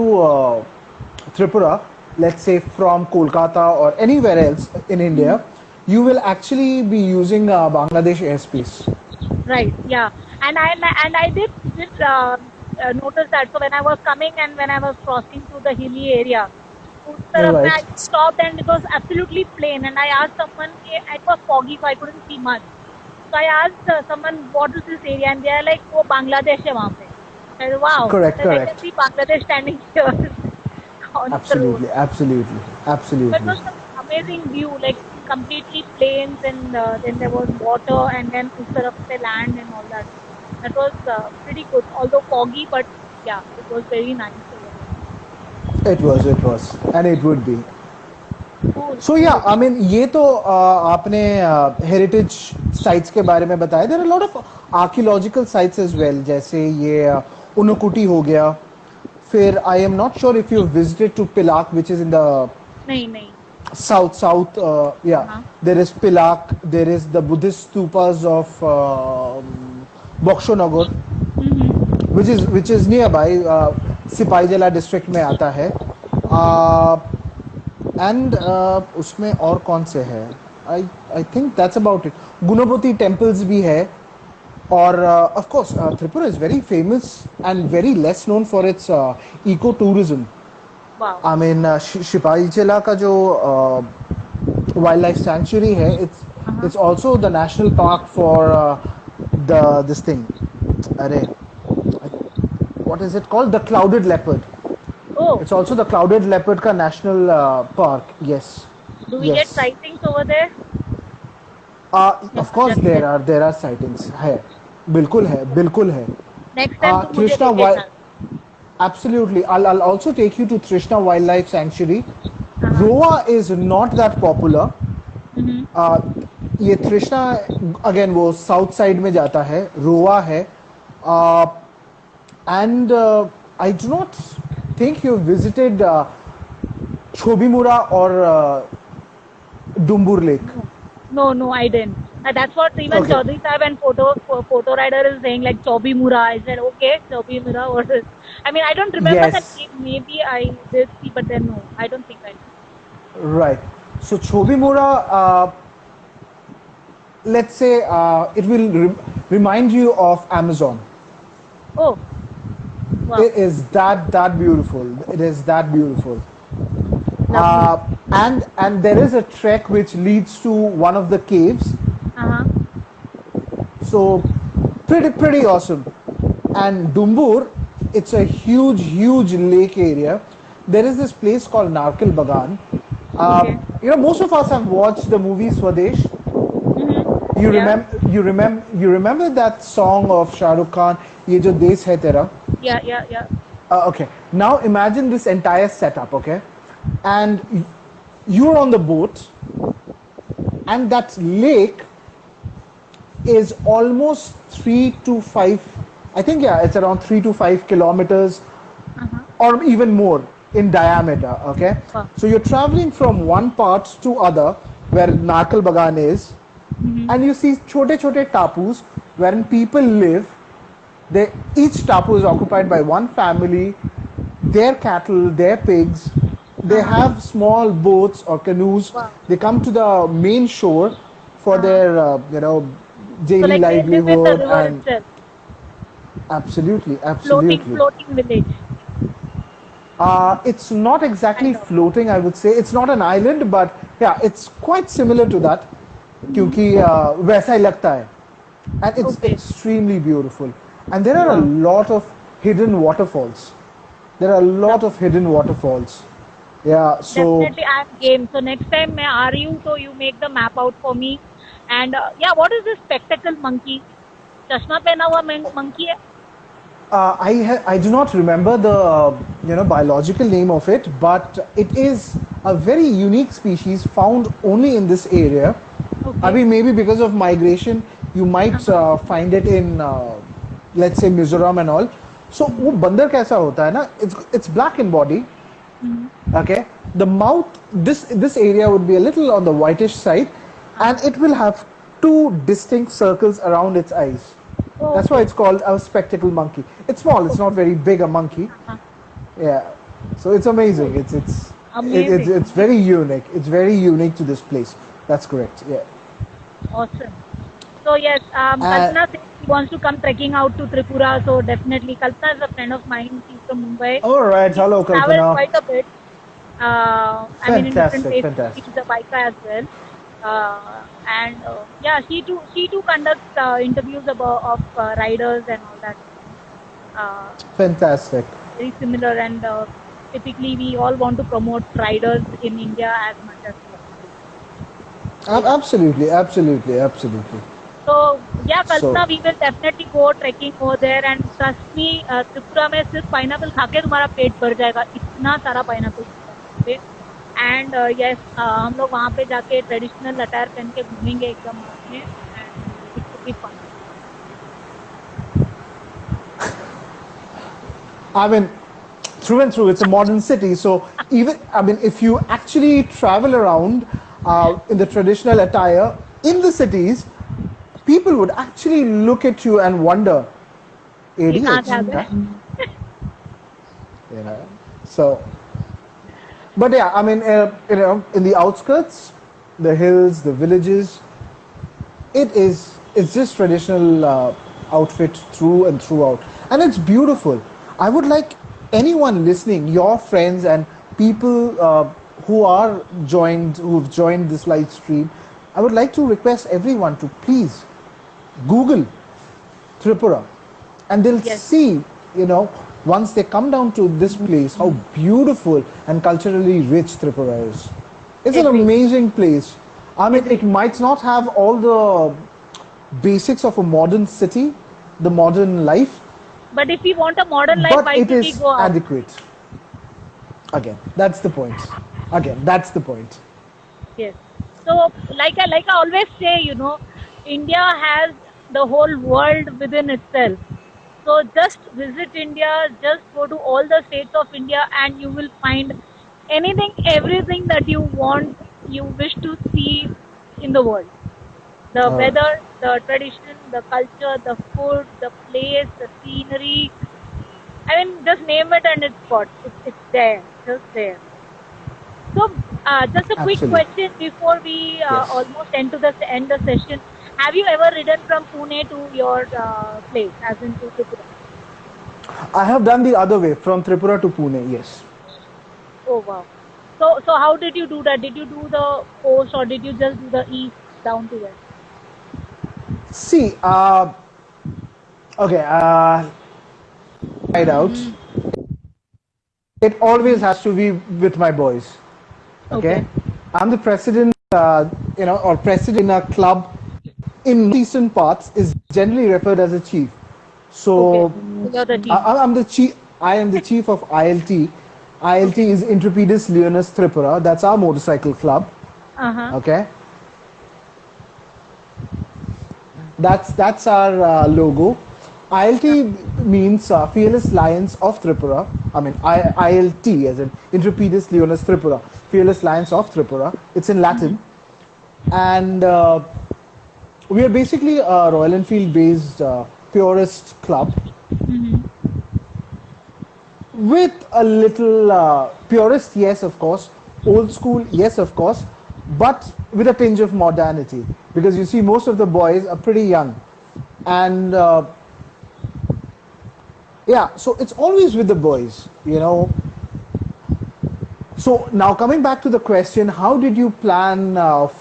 Speaker 2: Tripura, let's say from Kolkata or anywhere else in India, you will actually be using Bangladesh airspace.
Speaker 3: Right. Yeah. And I did notice that. So when I was coming and when I was crossing through the hilly area, उस तरफ में I
Speaker 2: Right.
Speaker 3: stopped and it was absolutely plain. And I asked someone, it was foggy, so I couldn't see much. So I asked someone, what is this area? And they are like, वो बांग्लादेश है वहाँ पे. I said, wow.
Speaker 2: Correct,
Speaker 3: Then I
Speaker 2: correct.
Speaker 3: can see Bangladesh standing here on the road.
Speaker 2: Absolutely.
Speaker 3: But it was an amazing view, like completely plains, and then there was water, and then उस तरफ से land and all that. That was pretty good, although foggy, but yeah, it was very nice.
Speaker 2: It was, and it would be.
Speaker 3: Cool.
Speaker 2: So yeah, I mean ये तो आपने heritage sites के बारे में बताया. There are a lot of archaeological sites as well, जैसे ये Unukuti हो गया. फिर I am not sure if you visited to Pilak, which is in the
Speaker 3: नहीं.
Speaker 2: south. Yeah, there is Pilak. There is the Buddhist stupas of Bokshonagar, which is nearby. सिपाही जला district में आता है. And उसमें और कौन से है? I think that's about it. गुणपति temples भी है. और of course Tripura is very famous and very less known for its eco-tourism.
Speaker 3: Wow.
Speaker 2: I mean सिपाही जला का जो wildlife sanctuary है, it's also the national park for this thing. अरे, what is it called? The clouded leopard.
Speaker 3: Oh,
Speaker 2: It's also the clouded leopard ka national park. Yes.
Speaker 3: do we
Speaker 2: yes.
Speaker 3: get sightings over there?
Speaker 2: Of course there are sightings. है, बिल्कुल है.
Speaker 3: Next time तुम मुझे
Speaker 2: Trishna
Speaker 3: लेके चल.
Speaker 2: Absolutely. I'll also take you to Trishna Wildlife Sanctuary. Roa is not that popular. ये Trishna again वो south side में जाता है. Roa है. And I do not think you visited Chobimura or Dumbur Lake.
Speaker 3: No, I didn't. That's what even
Speaker 2: Okay.
Speaker 3: Chaudhary Sahib and photo rider is saying, like Chobi Mura. I said, okay, Chobi Mura. What is? I mean, I don't remember that
Speaker 2: Yes.
Speaker 3: name. Maybe I did see, but then no, I don't think I did.
Speaker 2: Right. So Chobimura, let's say it will remind you of Amazon.
Speaker 3: Oh, wow,
Speaker 2: It is that beautiful. It is that beautiful.
Speaker 3: lovely.
Speaker 2: And there is a trek which leads to one of the caves.
Speaker 3: Uh-huh.
Speaker 2: So pretty awesome. And Dumbur, it's a huge lake area. There is this place called Narkal Bagan.
Speaker 3: Okay.
Speaker 2: Most of us have watched the movie Swadesh.
Speaker 3: Mm-hmm.
Speaker 2: You
Speaker 3: Yeah.
Speaker 2: remember, you remember that song of Shah Rukh Khan, "Ye Jo Desh Hai Tera."
Speaker 3: Yeah.
Speaker 2: Okay. Now imagine this entire setup. Okay, and you're on the boat, and that lake is almost 3 to 5. I think yeah, it's around 3 to 5 kilometers,
Speaker 3: Uh-huh.
Speaker 2: or even more in diameter. Okay,
Speaker 3: Wow.
Speaker 2: so you're traveling from one part to other where Narkal Bagan is, and you see chote tapus wherein people live. They each tapu is occupied by one family, their cattle, their pigs. They
Speaker 3: Uh-huh.
Speaker 2: have small boats or canoes.
Speaker 3: Wow.
Speaker 2: They come to the main shore for
Speaker 3: Uh-huh.
Speaker 2: their
Speaker 3: So
Speaker 2: daily
Speaker 3: like they live in the
Speaker 2: livelihood.
Speaker 3: river
Speaker 2: And
Speaker 3: itself,
Speaker 2: absolutely,
Speaker 3: floating,
Speaker 2: absolutely.
Speaker 3: floating village,
Speaker 2: It's not exactly
Speaker 3: kind of.
Speaker 2: floating, I would say. It's not an island, but yeah, it's quite similar to that. क्योंकि वैसा ही लगता है. And it's
Speaker 3: Okay.
Speaker 2: extremely beautiful. And there are a
Speaker 3: Wow.
Speaker 2: lot of hidden waterfalls. There are a lot of hidden waterfalls. Yeah, so
Speaker 3: Definitely, I'm game. So next time मैं आ रही हूँ, so you make the map out for me. And yeah, what is this spectacle monkey? चश्मा पहना हुआ monkey है?
Speaker 2: I do not remember the biological name of it, but it is a very unique species found only in this area.
Speaker 3: Okay.
Speaker 2: I mean, maybe because of migration, you might find it in, let's say, Mizoram and all. So, वो बंदर कैसा होता है ना? It's black in body. Okay, the mouth. This area would be a little on the whitish side, and it will have two distinct circles around its eyes.
Speaker 3: Oh,
Speaker 2: That's why it's called a spectacle monkey. It's small. It's not very big a monkey. Yeah. So it's amazing.
Speaker 3: Amazing.
Speaker 2: It's very unique. It's very unique to this place. That's correct. Yeah.
Speaker 3: Awesome. So yes, Kalpana says she wants to come trekking out to Tripura. So definitely, Kalpana is a friend of mine. She's from Mumbai.
Speaker 2: All right. Hello,
Speaker 3: Traveled
Speaker 2: Kalpana.
Speaker 3: quite a bit. I mean, in different
Speaker 2: Fantastic,
Speaker 3: places.
Speaker 2: fantastic.
Speaker 3: She's a biker as well. And yeah, she too conducts interviews of riders and all that.
Speaker 2: Fantastic.
Speaker 3: Very similar, and typically we all want to promote riders in India as much as possible.
Speaker 2: Absolutely, absolutely, absolutely.
Speaker 3: So yeah, Kalpana,
Speaker 2: So-
Speaker 3: we will definitely go trekking over there, and trust me, Tripura में सिर्फ pineapple खा के तुम्हारा पेट भर जाएगा, इतना सारा pineapple पे. एंड यस, हम लोग वहाँ पे जाके ट्रेडिशनल अटायर पहन के घूमेंगे एकदम में, and it will be fun.
Speaker 2: I mean, through and through, it's a modern city. So even, I mean, if you actually travel around in the traditional attire in the cities, people would actually look at you and wonder,
Speaker 3: ये
Speaker 2: idiots.
Speaker 3: कहाँ से आ
Speaker 2: huh?"
Speaker 3: गए?
Speaker 2: Yeah. So, but yeah, I mean, in the outskirts, the hills, the villages, it's just traditional outfit through and throughout, and it's beautiful. I would like anyone listening, your friends and people who've joined this live stream, I would like to request everyone to please Google Tripura, and they'll
Speaker 3: Yes.
Speaker 2: see, once they come down to this place, how beautiful and culturally rich Tripura is. It's an
Speaker 3: Agree.
Speaker 2: amazing place. I mean, it might not have all the basics of a modern city, the modern life,
Speaker 3: But if we want a modern life,
Speaker 2: but
Speaker 3: why
Speaker 2: it
Speaker 3: should we
Speaker 2: is
Speaker 3: go out?
Speaker 2: adequate. Again, that's the point.
Speaker 3: Yes. So, like I always say, India has the whole world within itself. So just visit India, just go to all the states of India, and you will find anything, everything that you want, you wish to see in the world. The weather, the tradition, the culture, the food, the place, the scenery. I mean, just name it and it's got. It's there, just there. So, just a quick
Speaker 2: Absolutely.
Speaker 3: question before we
Speaker 2: Yes.
Speaker 3: almost end the session. Have you ever ridden from Pune to your place, as in to Tripura?
Speaker 2: I have done the other way from Tripura to Pune. Yes.
Speaker 3: Oh wow! So how did you do that? Did you do the coast or did you just do the east down to west?
Speaker 2: See, okay, right out. It always has to be with my boys.
Speaker 3: Okay.
Speaker 2: Okay, I'm the president, or president in a club in eastern parts is generally referred as a chief.
Speaker 3: Okay.
Speaker 2: So
Speaker 3: So you're the team.
Speaker 2: I'm the chief. I am the chief of ILT. ILT
Speaker 3: Okay.
Speaker 2: is Intrepidus Leonis Tripura. That's our motorcycle club.
Speaker 3: Uh-huh.
Speaker 2: Okay, that's our logo. ILT means Fearless Lions of Tripura. I mean ILT as in Intrepidus Leonis Tripura, Fearless Lions of Tripura. It's in Latin, and we are basically a Royal Enfield based purist club with a little purist, yes, of course, old school, yes, of course, but with a tinge of modernity, because you see most of the boys are pretty young, and yeah, so it's always with the boys, you know. So now coming back to the question, how did you plan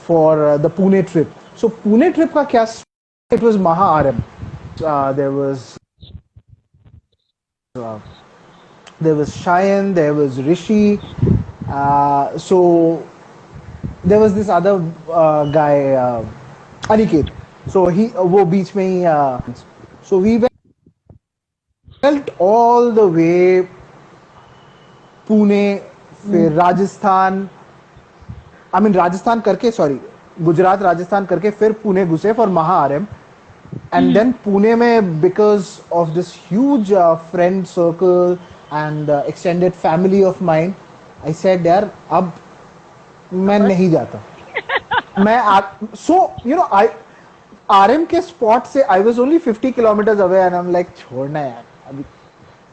Speaker 2: for the Pune trip? So Pune trip ka kya? It was Maha RM. There was Shayan, there was Rishi. So there was this other guy, Aniket. So वो बीच में ही, so we went all the way Pune, फिर Rajasthan, I mean Rajasthan करके, sorry, Gujarat Rajasthan करके फिर पुणे घुसे for Maha RM. And then Pune में, because of this huge friend circle and extended family of mine, I said यार अब मैं नहीं जाता. So you know, I RM के spot से I was only 50 kilometers away and I'm like छोड़ना यार, अभी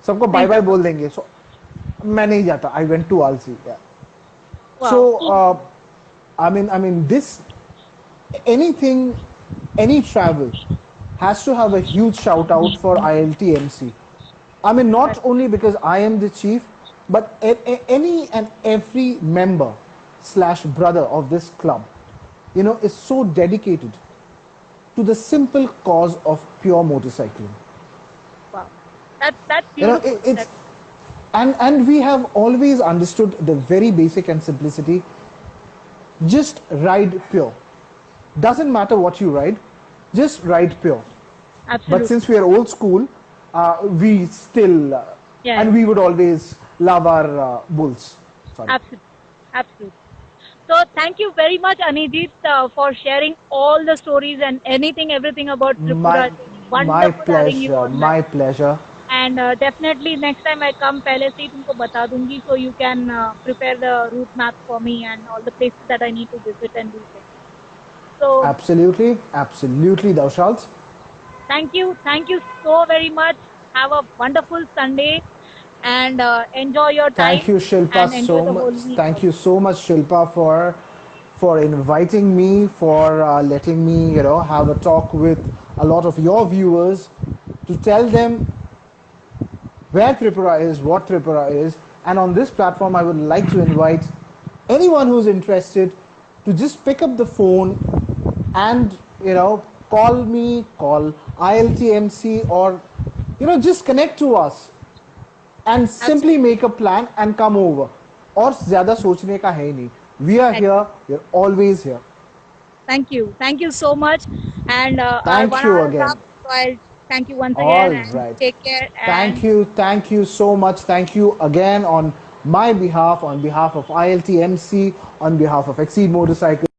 Speaker 2: सबको bye bye बोल देंगे. So मैं नहीं जाता. I went to Alsi. Yeah.
Speaker 3: Wow.
Speaker 2: So I mean this, anything, any travel has to have a huge shout out for ILTMC. I mean, not only because I am the chief, but any and every member slash brother of this club, you know, is so dedicated to the simple cause of pure motorcycling.
Speaker 3: Wow. That's
Speaker 2: You know,
Speaker 3: beautiful.
Speaker 2: it's and we have always understood the very basic and simplicity. Just ride pure. Doesn't matter what you ride, just ride pure.
Speaker 3: Absolutely.
Speaker 2: But since we are old school, we still,
Speaker 3: Yeah.
Speaker 2: and we would always love our bulls. Sorry.
Speaker 3: Absolutely. Absolutely. So thank you very much, Anijit, for sharing all the stories and everything about Tripura. It's
Speaker 2: My
Speaker 3: wonderful having you
Speaker 2: pleasure.
Speaker 3: on.
Speaker 2: My pleasure.
Speaker 3: And definitely next time I come, पहले से ही तुमको बता दूंगी, so you can prepare the route map for me and all the places that I need to visit and do things. So
Speaker 2: Absolutely, absolutely, thou shalt.
Speaker 3: thank you so very much. Have a wonderful Sunday and enjoy your time.
Speaker 2: Thank you, Shilpa,
Speaker 3: and enjoy
Speaker 2: so
Speaker 3: the whole
Speaker 2: much.
Speaker 3: week.
Speaker 2: Thank you so much, Shilpa, for inviting me, for letting me, you know, have a talk with a lot of your viewers to tell them where Tripura is, what Tripura is, and on this platform, I would like to invite anyone who's interested to just pick up the phone and, you know, call me, call ILTMC, or, you know, just connect to us and simply make a plan and come over. और ज़्यादा सोचने का है ही नहीं. We are here. We're always here.
Speaker 3: Thank you so much. And our
Speaker 2: Thank
Speaker 3: 1
Speaker 2: you
Speaker 3: hour is
Speaker 2: again.
Speaker 3: up, so I'll thank you once
Speaker 2: All
Speaker 3: again and
Speaker 2: right.
Speaker 3: take care. And
Speaker 2: Thank you so much. Thank you again on my behalf, on behalf of ILTMC, on behalf of Exceed Motorcycle.